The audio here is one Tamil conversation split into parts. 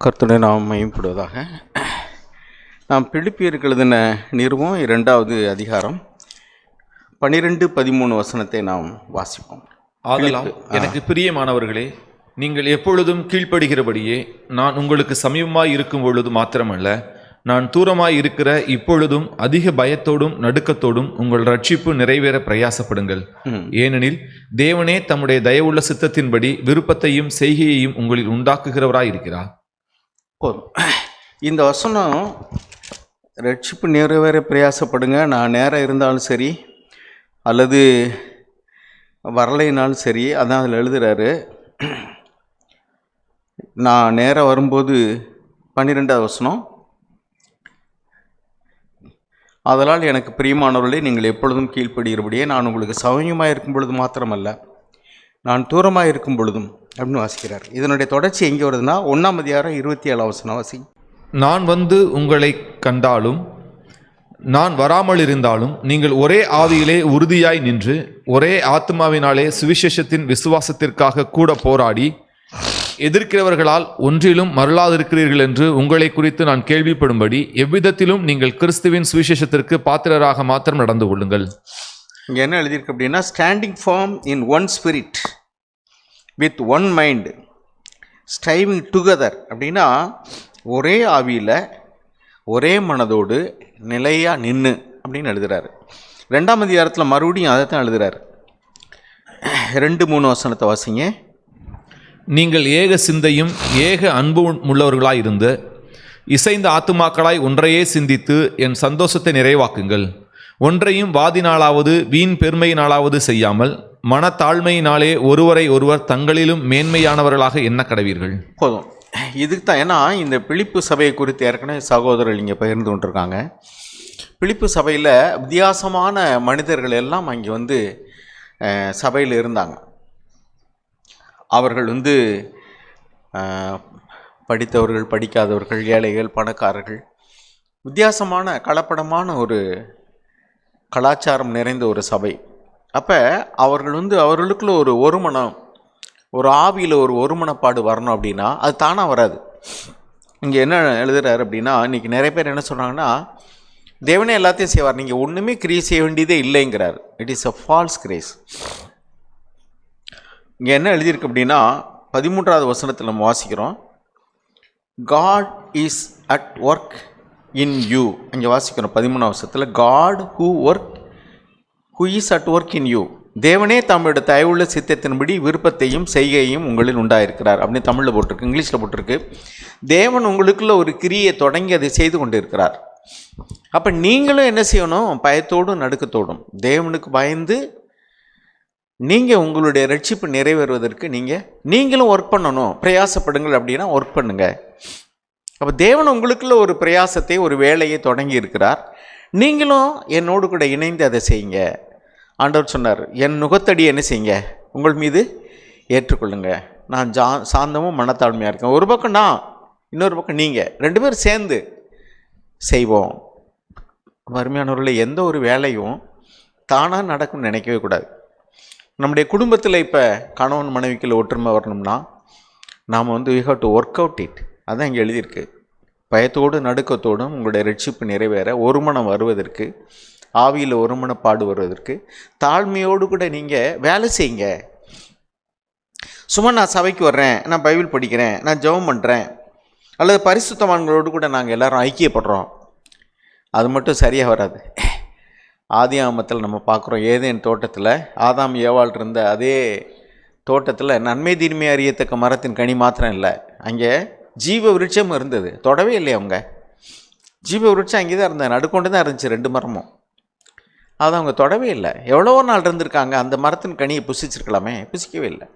கர்த்தருடைய நாமம் மகிமைப்படுவதாக. நாம் பிலிப்பியருக்கு எழுதின நிருபம் 2வது அதிகாரம் 12-13 வசனத்தை நாம் வாசிப்போம். ஆதலால் எனக்கு பிரியமானவர்களே, நீங்கள் எப்பொழுதும் கீழ்ப்படுகிறபடியே நான் உங்களுக்கு சமீபமாய் இருக்கும் பொழுது மாத்திரமல்ல, நான் தூரமாய் இருக்கிற இப்பொழுதும் அதிக பயத்தோடும் நடுக்கத்தோடும் உங்கள் ரட்சிப்பு நிறைவேற பிரயாசப்படுங்கள். ஏனெனில் தேவனே தம்முடைய தயவுள்ள சித்தத்தின்படி விருப்பத்தையும் செய்கையையும் உங்களில் உண்டாக்குகிறவராய் இருக்கிறார். போதும். இந்த வசனம் ரட்சிப்பு நிறைவேற பிரயாசப்படுங்க. நான் நேரம் இருந்தாலும் சரி அல்லது வரலைனாலும் சரி, அதான் அதில் எழுதுகிறாரு. நான் நேரம் வரும்போது 12வது வசனம், அதனால் எனக்கு பிரியமானவர்களே, நீங்கள் எப்பொழுதும் கீழ்ப்படுகிறபடியே நான் உங்களுக்கு சௌமியமாக இருக்கும் பொழுது மாத்திரமல்ல, நான் தூரமாக இருக்கும் பொழுதும் அப்படின்னு வாசிக்கிறார். இதனுடைய தொடர்ச்சி எங்கே வருதுன்னா 1ஆம் அதிகாரம் 27 வசனம் வாசி. நான் வந்து உங்களை கண்டாலும் நான் வராமல் இருந்தாலும் நீங்கள் ஒரே ஆவியிலே உறுதியாய் நின்று ஒரே ஆத்மாவினாலே சுவிசேஷத்தின் விசுவாசத்திற்காக கூட போராடி எதிர்க்கிறவர்களால் ஒன்றிலும் மறலாதிருக்கிறீர்கள் என்று உங்களை குறித்து நான் கேள்விப்படும்படி எவ்விதத்திலும் நீங்கள் கிறிஸ்துவின் சுவிசேஷத்திற்கு பாத்திரராக மாத்திரம் நடந்து கொள்ளுங்கள். இங்கே என்ன எழுதியிருக்கு அப்படின்னா, standing firm in one spirit with one mind striving together அப்படின்னா ஒரே ஆவியில் ஒரே மனதோடு நிலையாக நின்று அப்படின்னு எழுதுகிறாரு. 2ஆம் அதிகாரத்தில் மறுபடியும் அதை தான் எழுதுகிறாரு. 2-3 வசனத்தை வாசிங்க. நீங்கள் ஏக சிந்தையும் ஏக அன்பு உள்ளவர்களாய் இருந்து இசைந்த ஆத்துமாக்களாய் ஒன்றையே சிந்தித்து என் சந்தோஷத்தை நிறைவாக்குங்கள். ஒன்றையும் வாதினாலாவது வீண் பெருமையினாலாவது செய்யாமல் மனத்தாழ்மையினாலே ஒருவரை ஒருவர் தங்களிலும் மேன்மையானவர்களாக எண்ண கடவீர்கள். போதும். இதுக்கு தான். ஏன்னா இந்த பிலிப்பு சபையை குறித்து ஏற்கனவே சகோதரர்கள் இங்கே பகிர்ந்து கொண்டிருக்காங்க. பிலிப்பு சபையில் வித்தியாசமான மனிதர்கள் எல்லாம் அங்கே வந்து சபையில் இருந்தாங்க. அவர்கள் வந்து படித்தவர்கள், படிக்காதவர்கள், ஏழைகள், பணக்காரர்கள், வித்தியாசமான கலப்படமான ஒரு கலாச்சாரம் நிறைந்த ஒரு சபை. அப்போ அவர்கள் வந்து அவர்களுக்குள்ள ஒரு மனம், ஒரு ஆவியில் ஒருமனப்பாடு வரணும் அப்படின்னா அது தானாக வராது. இங்கே என்ன எழுதுகிறாரு அப்படின்னா, இன்றைக்கி நிறைய பேர் என்ன சொல்கிறாங்கன்னா, தேவனே எல்லாத்தையும் செய்வார், நீங்கள் ஒன்றுமே கிரியை செய்ய வேண்டியதே இல்லைங்கிறார். It is a false grace. இங்கே என்ன எழுதியிருக்கு அப்படின்னா 13வது வசனத்தில் நம்ம வாசிக்கிறோம், God is at work in you. இங்கே வாசிக்கிறோம் 13ஆம் வசனத்தில், God who is at work in you, தேவனே தம்முடைய தயவுள்ள சித்தத்தின்படி விருப்பத்தையும் செய்கையையும் உங்களில் உண்டாயிருக்கிறார் அப்படின்னு தமிழில் போட்டிருக்கு. இங்கிலீஷில் போட்டிருக்கு, தேவன் உங்களுக்குள்ள ஒரு கிரியை தொடங்கி அதை செய்து கொண்டு இருக்கிறார். அப்போ நீங்களும் என்ன செய்யணும்? பயத்தோடும் நடுக்கத்தோடும் தேவனுக்கு பயந்து நீங்கள் உங்களுடைய ரட்சிப்பு நிறைவேறுவதற்கு நீங்களும் ஒர்க் பண்ணணும். பிரயாசப்படுங்கள் அப்படின்னா ஒர்க் பண்ணுங்க. அப்போ தேவன் உங்களுக்குள்ள ஒரு பிரயாசத்தை, ஒரு வேலையை தொடங்கி இருக்கிறார். நீங்களும் என்னோடு கூட இணைந்து அதை செய்யுங்க. ஆண்டவர் சொன்னார், என் நுகத்தடி என்ன செய்யுங்க, உங்கள் மீது ஏற்றுக்கொள்ளுங்க, நான் சாந்தமும் மனத்தாழ்மையாக இருக்கேன். ஒரு பக்கம் நான், இன்னொரு பக்கம் நீங்கள், 2 பேரும் சேர்ந்து செய்வோம். அருமையானவர்களே, எந்த ஒரு வேலையும் தானாக நடக்கும்னு நினைக்கவே கூடாது. நம்முடைய குடும்பத்தில் இப்போ கணவன் மனைவிக்குள்ள ஒற்றுமை வரணும்னா நாம் வந்து we have to work out it. அதான் இங்கே எழுதியிருக்கு. பயத்தோடு நடுக்கத்தோடும் உங்களுடைய ரட்சிப்பு நிறைவேற ஒருமனம் வருவதற்கு, ஆவியில் ஒருமனப்பாடு வருவதற்கு தாழ்மையோடு கூட நீங்கள் வேலை செய்யுங்க. சும்மா நான் சபைக்கு வர்றேன், நான் பைபிள் படிக்கிறேன், நான் ஜெபம் பண்ணுறேன், அல்லது பரிசுத்தவான்களோடு கூட நாங்கள் எல்லாரும் ஐக்கியப்படுறோம், அது மட்டும் சரியாக வராது. ஆதியாகமத்தில் நம்ம பார்க்குறோம், ஏதேன் தோட்டத்தில் ஆதாம் ஏவாள் இருந்த அதே தோட்டத்தில் நன்மை தீன்மை அறியத்தக்க மரத்தின் கனி மாத்திரம் இல்லை, அங்கே ஜீவ விருட்சம் இருந்தது. தொடவே இல்லையா அவங்க? ஜீவ விருட்சம் அங்கே தான் இருந்தது, நடுக்கொண்டு தான் இருந்துச்சு 2 மரமும். அதை அவங்க தொடவே இல்லை. எவ்வளவோ நாள் இருந்திருக்காங்க, அந்த மரத்தின் கனியை புசிச்சிருக்கலாமே, புசிக்கவே இல்லை.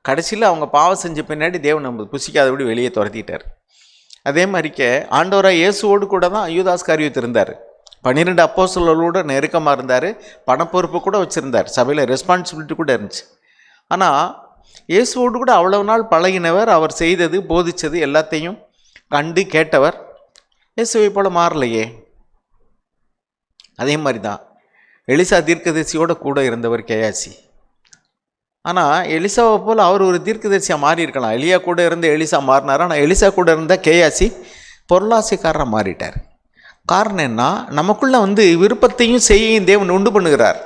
கடைசியில் அவங்க பாவம் செஞ்ச பின்னாடி தேவன் நம்ம புசிக்காதபடி வெளியே துரத்திட்டார். அதே மாதிரிக்க ஆண்டவராக இயேசுவோடு கூட தான் யூதாஸ் காரியத்து இருந்தார். 12 அப்போஸ்தலர்களோட நெருக்கமாக இருந்தார். பணப்பொறுப்பு கூட வச்சுருந்தார். சபையில் ரெஸ்பான்சிபிலிட்டி கூட இருந்துச்சு. ஆனால் இயேசுவோடு கூட அவ்வளவு நாள் பழகினவர், அவர் செய்தது போதித்தது எல்லாத்தையும் கண்டு கேட்டவர் இயேசுவை போல மாறலையே. அதே மாதிரி தான் எலிசா தீர்க்கதரிசியோட கூட இருந்தவர் கேயாசி. ஆனால் எலிசாவை போல் அவர் ஒரு தீர்க்கதரிசியாக மாறி இருக்கலாம். எலியா கூட இருந்து எலிசா மாறினார். ஆனால் எலிசா கூட இருந்த கேயாசி பொருளாசைக்காரராக மாறிட்டார். காரணம் என்ன? நமக்குள்ளே விருப்பத்தையும் செய்யையும் தேவன் உண்டு பண்ணுகிறார்.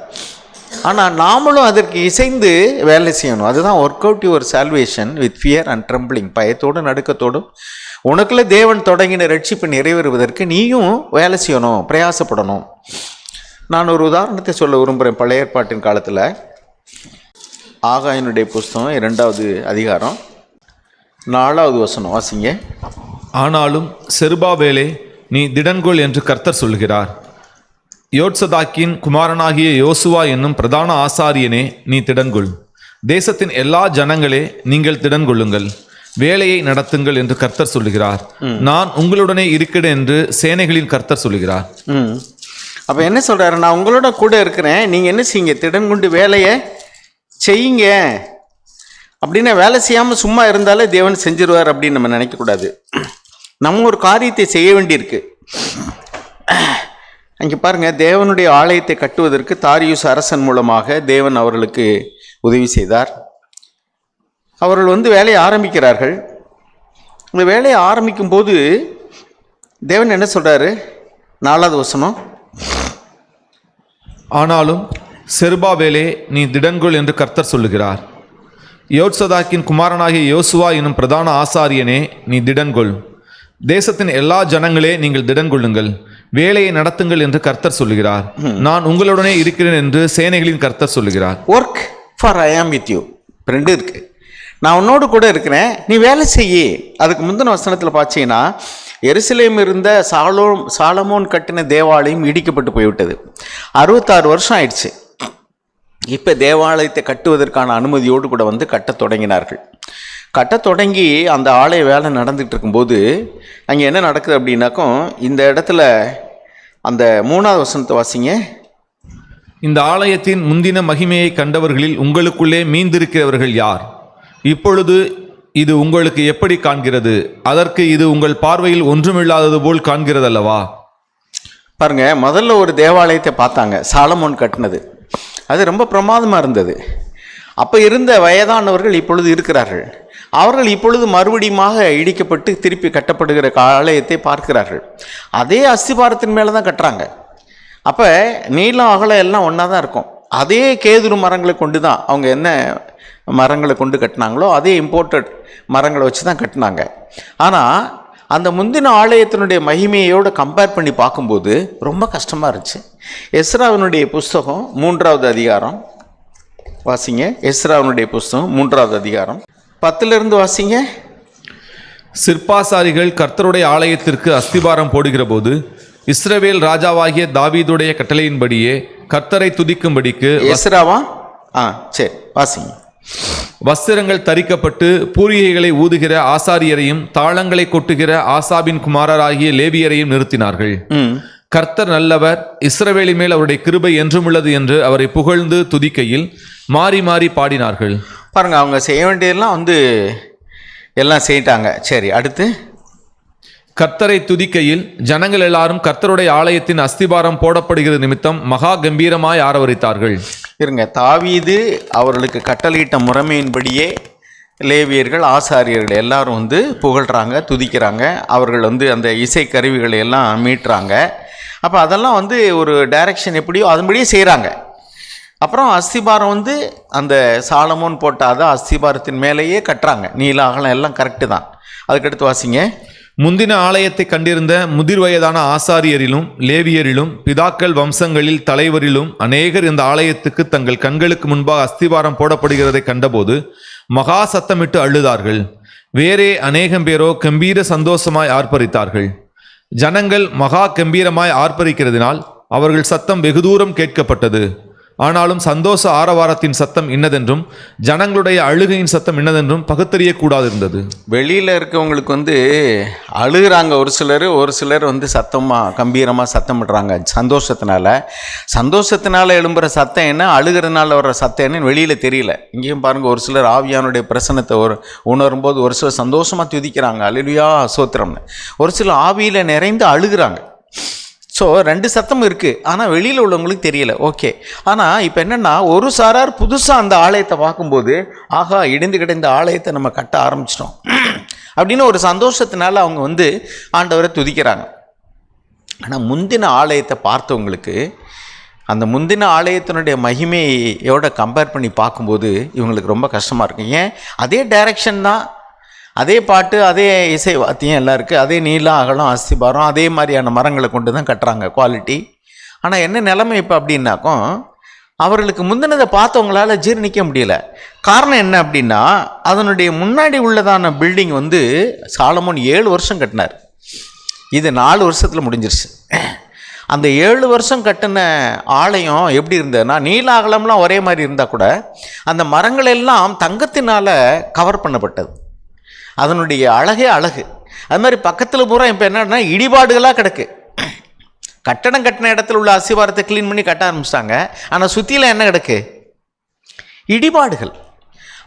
ஆனால் நாமளும் அதற்கு இசைந்து வேலை செய்யணும். அதுதான் work out your salvation with fear and trembling. பயத்தோடும் நடுக்கத்தோடும் உனக்குள்ளே தேவன் தொடங்கின ரட்சிப்பு நிறைவேறுவதற்கு நீயும் வேலை செய்யணும், பிரயாசப்படணும். நான் ஒரு உதாரணத்தை சொல்ல விரும்புகிறேன். பழைய ஏற்பாட்டின் காலத்தில் ஆகாயனுடைய புஸ்தகம் 2வது அதிகாரம் 4வது வசனம் வாசிங்க. ஆனாலும் செருபாபேலே, நீ திடன்கொள் என்று கர்த்தர் சொல்கிறார். யோத்சதாக்கின் குமாரனாகிய யோசுவா என்னும் பிரதான ஆசாரியனே, நீ திடன்கொள். தேசத்தின் எல்லா ஜனங்களே, நீங்கள் திடன்கொள்ளுங்கள், வேலையை நடத்துங்கள் என்று கர்த்தர் சொல்லுகிறார். நான் உங்களுடனே இருக்கிறேன் என்று சேனைகளின் கர்த்தர் சொல்லுகிறார். அப்போ என்ன சொல்கிறாரு? நான் உங்களோட கூட இருக்கிறேன், நீங்கள் என்ன செய்யுங்க, திடன் கொண்டு வேலையை செய்யுங்க. அப்படின்னா வேலை செய்யாமல் சும்மா இருந்தாலே தேவன் செஞ்சிருவார் அப்படின்னு நம்ம நினைக்கக்கூடாது. நம்ம ஒரு காரியத்தை செய்ய வேண்டியிருக்கு. அங்கே பாருங்கள், தேவனுடைய ஆலயத்தை கட்டுவதற்கு தாரியுஸ் அரசன் மூலமாக தேவன் அவர்களுக்கு உதவி செய்தார். அவர்கள் வேலையை ஆரம்பிக்கிறார்கள். இந்த வேலையை ஆரம்பிக்கும் போது தேவன் என்ன சொல்கிறாரு? 4வது வசனம். ஆனாலும் செருபாபேலே, நீ திடன்கொள் என்று கர்த்தர் சொல்லுகிறார். யோத்சதாக்கின் குமாரனாகிய யோசுவா என்னும் பிரதான ஆசாரியனே, நீ திடன்கொள். தேசத்தின் எல்லா ஜனங்களே, நீங்கள் திடன்கொள்ளுங்கள், வேலையை நடத்துங்கள் என்று கர்த்தர் சொல்லுகிறார். நான் உங்களுடனே இருக்கிறேன் என்று சேனைகளின் கர்த்தர் சொல்லுகிறார். ஒர்க் ஃபார் ஐ ஆம் வித் யூ. 2 இருக்கு. நான் உன்னோடு கூட இருக்கிறேன், நீ வேலை செய்யி. அதுக்கு முந்தின வசனத்தில் பார்த்தீங்கன்னா, எருசலேம் இருந்த சாலமோன் கட்டின தேவாலயம் இடிக்கப்பட்டு போய்விட்டது. 66 வருஷம் ஆயிடுச்சு. இப்போ தேவாலயத்தை கட்டுவதற்கான அனுமதியோடு கூட கட்டத் தொடங்கினார்கள். கட்டத் தொடங்கி அந்த ஆலய வேலை நடந்துகிட்டு இருக்கும்போது அங்கே என்ன நடக்குது அப்படின்னாக்கும், இந்த இடத்துல அந்த 3வது வசனத்தை வாசிங்க. இந்த ஆலயத்தின் முந்தின மகிமையை கண்டவர்களில் உங்களுக்குள்ளே மீந்திருக்கிறவர்கள் யார்? இப்பொழுது இது உங்களுக்கு எப்படி காண்கிறது? அதற்கு இது உங்கள் பார்வையில் ஒன்றுமில்லாதது போல் காண்கிறது அல்லவா? பாருங்க, முதல்ல ஒரு தேவாலயத்தை பார்த்தாங்க, சாலமோன் கட்டினது. அது ரொம்ப பிரமாதமாக இருந்தது. அப்போ இருந்த வயதானவர்கள் இப்பொழுது இருக்கிறார்கள். அவர்கள் இப்பொழுது மறுபடியுமாக இடிக்கப்பட்டு திருப்பி கட்டப்படுகிற ஆலயத்தை பார்க்கிறார்கள். அதே அஸ்திபாரத்தின் மேலே தான் கட்டுறாங்க. அப்போ நீளம் அகலம் எல்லாம் ஒன்றா தான் இருக்கும். அதே கேதுரு மரங்களை கொண்டு தான் அவங்க என்ன மரங்களை கொண்டு கட்டினாங்களோ அதே இம்போர்ட்டட் மரங்களை வச்சு தான் கட்டினாங்க. ஆனால் அந்த முந்தின ஆலயத்தினுடைய மகிமையோடு கம்பேர் பண்ணி பார்க்கும்போது ரொம்ப கஷ்டமாக இருந்துச்சு. எஸ்ராவினுடைய புஸ்தகம் 3வது அதிகாரம் வாசிங்க. எஸ்ராவினுடைய புஸ்தகம் 3வது அதிகாரம் 10 வாசிங்க. சிற்பாசாரிகள் கர்த்தருடைய ஆலயத்திற்கு அஸ்திபாரம் போடுகிற போது இஸ்ரவேல் ராஜாவாகிய தாவீதுடைய கட்டளையின்படியே கர்த்தரை துதிக்கும்படிக்கு எஸ்ராவா சரி வாசிங்க. வஸ்திரங்கள் தரிக்கப்பட்டு பூரிகைகளை ஊதுகிற ஆசாரியரையும் தாளங்களை கொட்டுகிற ஆசாபின் குமாரராகிய லேவியரையும் நிறுத்தினார்கள். கர்த்தர் நல்லவர், இஸ்ரவேலின் மேல் அவருடைய கிருபை என்றும் உள்ளது என்று அவரை புகழ்ந்து துதிக்கையில் மாறி மாறி பாடினார்கள். பாருங்க, அவங்க செய்ய வேண்டியதெல்லாம் எல்லாம் செய்யிட்டாங்க. சரி, அடுத்து கர்த்தரை துதிக்கையில் ஜனங்கள் எல்லாரும் கர்த்தருடைய ஆலயத்தின் அஸ்திபாரம் போடப்படுகிற நிமித்தம் மகா கம்பீரமாய் ஆரவரித்தார்கள். இருங்க, தாவீது அவர்களுக்கு கட்டளையிட்ட முறைமையின்படியே லேவியர்கள் ஆசாரியர்கள் எல்லாரும் புகழ்கிறாங்க, துதிக்கிறாங்க. அவர்கள் அந்த இசை கருவிகளை எல்லாம் மீட்டுறாங்க. அப்போ அதெல்லாம் ஒரு டைரக்ஷன் எப்படியோ அதன்படியே செய்கிறாங்க. அப்புறம் அஸ்திபாரம் அந்த சாலமோன் போட்டாத அஸ்திபாரத்தின் மேலேயே கட்டுறாங்க. நீல அகலம் எல்லாம் கரெக்டு தான். அதுக்கடுத்து வாசிங்க. முந்தின ஆலயத்தை கண்டிருந்த முதிர் வயதான ஆசாரியரிலும் லேவியரிலும் பிதாக்கள் வம்சங்களில் தலைவரிலும் அநேகர் இந்த ஆலயத்துக்கு தங்கள் கண்களுக்கு முன்பாக அஸ்திபாரம் போடப்படுகிறதை கண்டபோது மகா சத்தமிட்டு அழுதார்கள். வேறே அநேகம் பேரோ கம்பீர சந்தோஷமாய் ஆர்ப்பரித்தார்கள். ஜனங்கள் மகா கம்பீரமாய் ஆர்ப்பரிக்கிறதினால் அவர்கள் சத்தம் வெகு தூரம் கேட்கப்பட்டது. ஆனாலும் சந்தோஷ ஆரவாரத்தின் சத்தம் இன்னதென்றும் ஜனங்களுடைய அழுகையின் சத்தம் இன்னதென்றும் பகுத்தறியக்கூடாது இருந்தது. வெளியில் இருக்கவங்களுக்கு அழுகிறாங்க ஒரு சிலர் சத்தமாக கம்பீரமாக சத்தமிடுறாங்க சந்தோஷத்தினால எழும்புகிற சத்தம் என்ன, அழுகிறதுனால வர்ற சத்தம் என்னன்னு வெளியில் தெரியல. இங்கேயும் பாருங்கள், ஒரு சிலர் ஆவியானுடைய பிரசன்னத்தை உணரும்போது ஒரு சிலர் சந்தோஷமாக துதிக்கிறாங்க, அல்லேலூயா ஸ்தோத்திரம்னு. ஒரு சிலர் ஆவியில் நிறைந்து அழுகிறாங்க. ஸோ 2 சத்தம் இருக்குது, ஆனால் வெளியில் உள்ளவங்களுக்கு தெரியல. ஓகே. ஆனால் இப்போ என்னென்னா, ஒரு சாரார் புதுசாக அந்த ஆலயத்தை பார்க்கும்போது, ஆகா இடிந்து கிடந்த ஆலயத்தை நம்ம கட்ட ஆரம்பிச்சிட்டோம் அப்படின்னு ஒரு சந்தோஷத்தினால அவங்க வந்து ஆண்டவரை துதிக்கிறாங்க. ஆனால் முந்தின ஆலயத்தை பார்த்தவங்களுக்கு அந்த முந்தின ஆலயத்தினுடைய மகிமையோட கம்பேர் பண்ணி பார்க்கும்போது இவங்களுக்கு ரொம்ப கஷ்டமாக இருக்கும். ஏன்? அதே டைரக்ஷன் தான், அதே பாட்டு, அதே இசை வாத்தியம் எல்லாம் இருக்குது, அதே நீளம் அகலம் அஸ்திபாரம் அதே மாதிரியான மரங்களை கொண்டு தான் கட்டுறாங்க, குவாலிட்டி. ஆனால் என்ன நிலைமை இப்போ அப்படின்னாக்கும், அவர்களுக்கு முந்தினதை பார்த்தவங்களால ஜீர்ணிக்க முடியல. காரணம் என்ன அப்படின்னா, அதனுடைய முன்னாடி உள்ளதான பில்டிங் வந்து சாலமோன் 7 வருஷம் கட்டினார். இது 4 வருஷத்தில் முடிஞ்சிருச்சு. அந்த 7 வருஷம் கட்டின ஆலயம் எப்படி இருந்ததுன்னா, நீல அகலம்லாம் ஒரே மாதிரி இருந்தால் கூட அந்த மரங்கள் எல்லாம் தங்கத்தினால் கவர் பண்ணப்பட்டது. அதனுடைய அழகே அழகு. அது மாதிரி பக்கத்தில் பூரா இப்போ என்னன்னா இடிபாடுகளாக கிடக்கு. கட்டடம் கட்டின இடத்துல உள்ள அஸ்திவாரத்தை க்ளீன் பண்ணி கட்ட ஆரம்பிச்சிட்டாங்க, ஆனால் சுற்றியில் என்ன கிடக்கு? இடிபாடுகள்.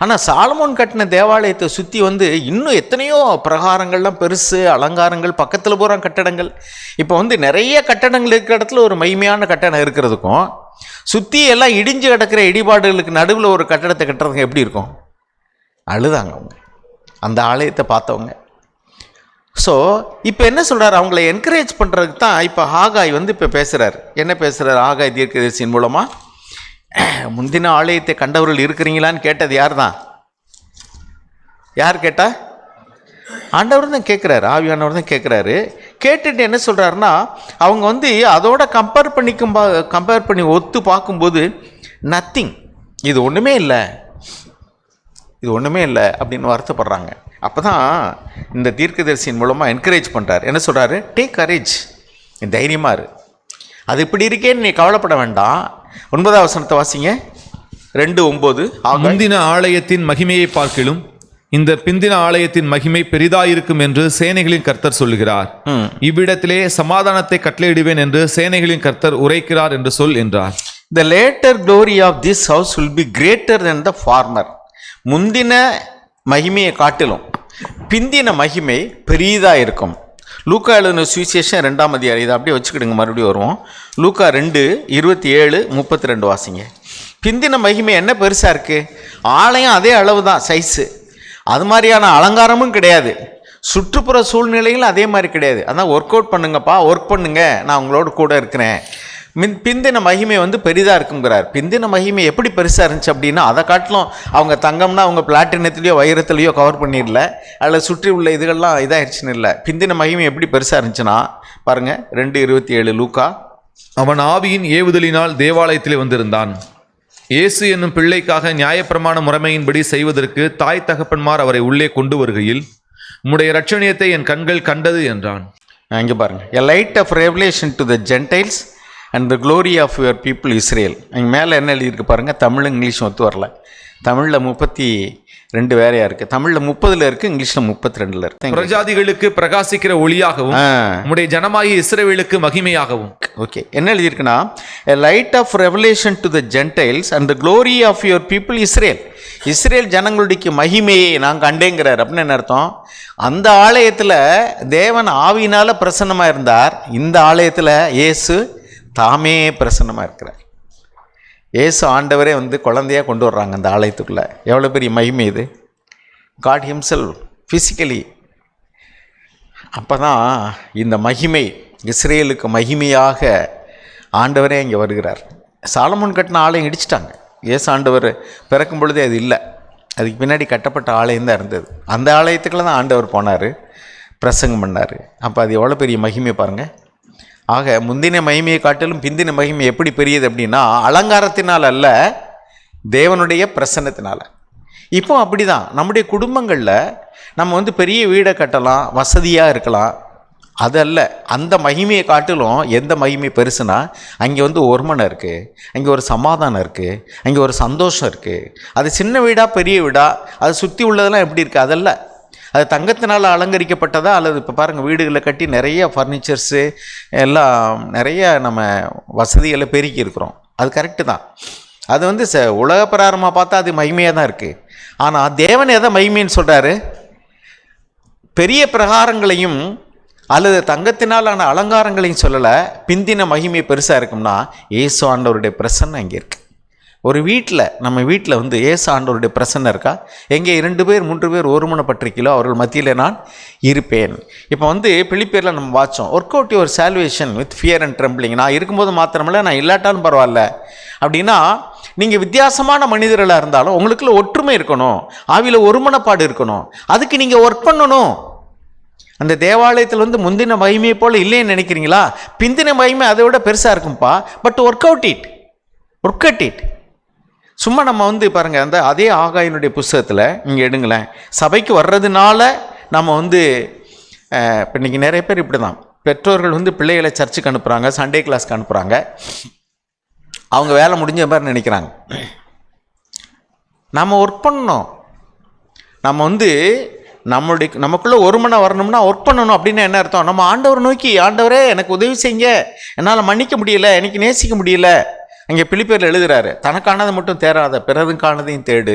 ஆனால் சாலமோன் கட்டின தேவாலயத்தை சுற்றி வந்து இன்னும் எத்தனையோ பிரகாரங்கள்லாம் பெருசு, அலங்காரங்கள், பக்கத்தில் பூரா கட்டடங்கள். இப்போ வந்து நிறைய கட்டடங்கள் இருக்கிற இடத்துல ஒரு மைமையான கட்டடம் இருக்கிறதுக்கும், சுற்றி எல்லாம் இடிஞ்சு கிடக்கிற இடிபாடுகளுக்கு நடுவில் ஒரு கட்டடத்தை கட்டுறதுக்கு எப்படி இருக்கும்? அழுதாங்க அவங்க, அந்த ஆலயத்தை பார்த்தவங்க. ஸோ இப்போ என்ன சொல்கிறார், அவங்கள என்கரேஜ் பண்ணுறதுக்கு தான் இப்போ ஆகாய் வந்து இப்போ பேசுகிறார். என்ன பேசுகிறார் ஆகாய் தீர்க்கதரிசியின் மூலமாக? முந்தின ஆலயத்தை கண்டவர்கள் இருக்கிறீங்களான்னு கேட்டது யார் தான்? யார் கேட்டா? ஆண்டவர் தான் கேட்குறாரு, ஆவியானவர் தான் கேட்குறாரு. கேட்டுட்டு என்ன சொல்கிறாருன்னா, அவங்க வந்து அதோட கம்பேர் பண்ணி ஒத்து பார்க்கும்போது நத்திங், இது ஒன்றுமே இல்லை அப்படின்னு வருத்தப்படுறாங்க. அப்போ தான் இந்த தீர்க்கதரிசியின் மூலமாக என்கரேஜ் பண்ணுறாரு. என்ன சொல்கிறாரு? டேக் கரேஜ், தைரியமாக இரு, அது இப்படி இருக்கேன்னு நீ கவலைப்பட வேண்டாம். 9ஆம் வசனத்தை வாசிங்க. 2:9. முந்தின ஆலயத்தின் மகிமையை பார்க்கிலும் இந்த பிந்தின ஆலயத்தின் மகிமை பெரிதாயிருக்கும் என்று சேனைகளின் கர்த்தர் சொல்லுகிறார். இவ்விடத்திலே சமாதானத்தை கட்டளையிடுவேன் என்று சேனைகளின் கர்த்தர் உரைக்கிறார் என்று சொல் என்றார். The later glory of this house will be greater than the former. முந்தின மகிமையை காட்டிலும் பிந்தின மகிமை பெரியதாக இருக்கும். லூக்கா எழுதின சுவிசேஷம் 2ஆம் அதிகாரம், இதை அப்படியே வச்சுக்கிடுங்க, மறுபடியும் வருவோம். லூக்கா 2:27-32 வாசிங்க. பிந்தின மகிமை என்ன பெருசாக இருக்குது? ஆலயம் அதே அளவு தான் சைஸு, அது மாதிரியான அலங்காரமும் கிடையாது, சுற்றுப்புற சூழ்நிலைகளும் அதே மாதிரி கிடையாது. அதான் ஒர்க் அவுட் பண்ணுங்கப்பா, ஒர்க் பண்ணுங்க, நான் உங்களோட கூட இருக்கிறேன். பிந்தின மகிமை வந்து பெரிதாக இருக்குங்கிறார். பிந்தின மகிமை எப்படி பெருசாக இருந்துச்சு அப்படின்னா, அதை காட்டிலும் அவங்க தங்கம்னா அவங்க பிளாட்டினத்துலேயோ வைரத்துலேயோ கவர் பண்ணிடல, அதில் சுற்றி உள்ள இதுகள்லாம் இதாகிடுச்சுன்னு இல்லை. பிந்தின மகிமை எப்படி பெருசாக இருந்துச்சுன்னா பாருங்கள், 2:27 லூக்கா. அவன் ஆவியின் ஏவுதலினால் தேவாலயத்திலே வந்திருந்தான். இயேசு என்னும் பிள்ளைக்காக நியாயப்பிரமாண முறைமையின்படி செய்வதற்கு தாய் தகப்பன்மார் அவரை உள்ளே கொண்டு வருகையில், உம்முடைய இரட்சணியத்தை என் கண்கள் கண்டது என்றான். இங்கே பாருங்கள், a light of revelation to the Gentiles and the glory of your people Israel. அங்கே மேலே என்ன எழுதியிருக்கு பாருங்கள். தமிழ் இங்கிலீஷும் ஒத்து வரல. தமிழில் 32 வேறையாக இருக்குது, தமிழில் 30 இருக்குது, இங்கிலீஷில் 32 இருக்குது. பிரஜாதிகளுக்கு பிரகாசிக்கிற ஒளியாகவும் உம்முடைய ஜனமாகிய இஸ்ரவேலுக்கு மகிமையாகவும். ஓகே, என்ன எழுதியிருக்குன்னா, a light of revelation to the Gentiles and the glory of your people Israel. Israel ஜனங்களுடைய மகிமையை நான் கண்டேங்கிறார். அப்படின்னு என்ன அர்த்தம்? அந்த ஆலயத்தில் தேவன் ஆவியினால் பிரசன்னமாக இருந்தார், இந்த ஆலயத்தில் இயேசு தாமே பிரசன்னமாக இருக்கிறார். இயேசு ஆண்டவரே வந்து குழந்தையாக கொண்டு வர்றாங்க அந்த ஆலயத்துக்குள்ளே. எவ்வளோ பெரிய மகிமை இது! God himself physically. அப்போ தான் இந்த மகிமை இஸ்ரேலுக்கு மகிமையாக ஆண்டவரே இங்கே வருகிறார். சாலமோன் கட்டின ஆலயம் இடிச்சிட்டாங்க. இயேசு ஆண்டவர் பிறக்கும் பொழுதே அது இல்லை, அதுக்கு பின்னாடி கட்டப்பட்ட ஆலயம் தான் இருந்தது. அந்த ஆலயத்துக்குள்ள தான் ஆண்டவர் போனார், பிரசங்கம் பண்ணார். அப்போ அது எவ்வளோ பெரிய மகிமை பாருங்கள். ஆக முந்தின மகிமையை காட்டிலும் பிந்தின மகிமை எப்படி பெரியது அப்படின்னா, அலங்காரத்தினால் அல்ல, தேவனுடைய பிரசன்னத்தினால். இப்போ அப்படி தான் நம்முடைய குடும்பங்களில் நம்ம வந்து பெரிய வீடை கட்டலாம், வசதியாக இருக்கலாம், அதல்ல. அந்த மகிமையை காட்டிலும் எந்த மகிமை பெருசுனா, அங்கே வந்து ஒருமனை இருக்குது, அங்கே ஒரு சமாதானம் இருக்குது, அங்கே ஒரு சந்தோஷம் இருக்குது. அது சின்ன வீடா பெரிய வீடா, அது சுற்றி உள்ளதெல்லாம் எப்படி இருக்குது, அதல்ல. அது தங்கத்தினால் அலங்கரிக்கப்பட்டதா, அல்லது இப்போ பாருங்கள் வீடுகளை கட்டி நிறைய ஃபர்னிச்சர்ஸு எல்லாம் நிறைய நம்ம வசதிகளை பெருக்கி இருக்கிறோம், அது கரெக்டு தான். அது வந்து உலக பிரகாரமாக பார்த்தா அது மகிமையாக தான் இருக்குது. ஆனால் தேவன் எதை மகிமைன்னு சொல்கிறாரு? பெரிய பிரகாரங்களையும் அல்லது தங்கத்தினாலான அலங்காரங்களையும் சொல்லலை. பிந்தின மகிமை பெருசாக இருக்கும்னா இயேசு ஆண்டவருடைய பிரசன்னம் அங்கே இருக்கு. ஒரு வீட்டில், நம்ம வீட்டில் வந்து இயேசு ஆண்டவருடைய பிரசன்னம் இருக்கா? எங்கே 2 பேர் 3 பேர் ஒருமனப்பட்டிருக்கீங்களோ அவர்கள் மத்தியில் நான் இருப்பேன். இப்போ வந்து பிலிப்பியரில் நம்ம வாச்சோம், work out your salvation with fear and trembling. நான் இருக்கும்போது மாத்திரமில்ல, நான் இல்லாட்டாலும் பரவாயில்ல. அப்படின்னா நீங்கள் வித்தியாசமான மனிதர்களாக இருந்தாலும் உங்களுக்குள்ள ஒற்றுமை இருக்கணும், ஆவியில் ஒருமனப்பாடு இருக்கணும். அதுக்கு நீங்கள் ஒர்க் பண்ணணும். அந்த தேவாலயத்தில் வந்து முந்தின மகிமையை போல் இல்லைன்னு நினைக்கிறீங்களா? பிந்தின மகிமை அதை விட பெருசாக இருக்கும்ப்பா. But work out it. சும்மா நம்ம வந்து பாருங்கள், அந்த அதே ஆகாயினுடைய புஸ்தகத்தில் இங்கே எடுங்களேன். சபைக்கு வர்றதுனால நம்ம வந்து இப்போ இன்றைக்கி நிறைய பேர் இப்படி தான், பெற்றோர்கள் வந்து பிள்ளைகளை சர்ச்சுக்கு அனுப்புகிறாங்க, சண்டே கிளாஸ்க்கு அனுப்புகிறாங்க. அவங்க வேலை முடிஞ்ச மாதிரி நினைக்கிறாங்க. நம்ம ஒர்க் பண்ணணும். நம்ம வந்து நமக்குள்ளே ஒருமனை வரணும்னா ஒர்க் பண்ணணும். அப்படின்னு என்ன அர்த்தம்? நம்ம ஆண்டவரை நோக்கி, ஆண்டவரே எனக்கு உதவி செய்யுங்க, என்னால் மன்னிக்க முடியல, எனக்கு நேசிக்க முடியல. அங்கே பிலிப்பியரில் எழுதுகிறாரு, தனக்கானதை மட்டும் தேடாத, பிறதுக்கானதையும் தேடு.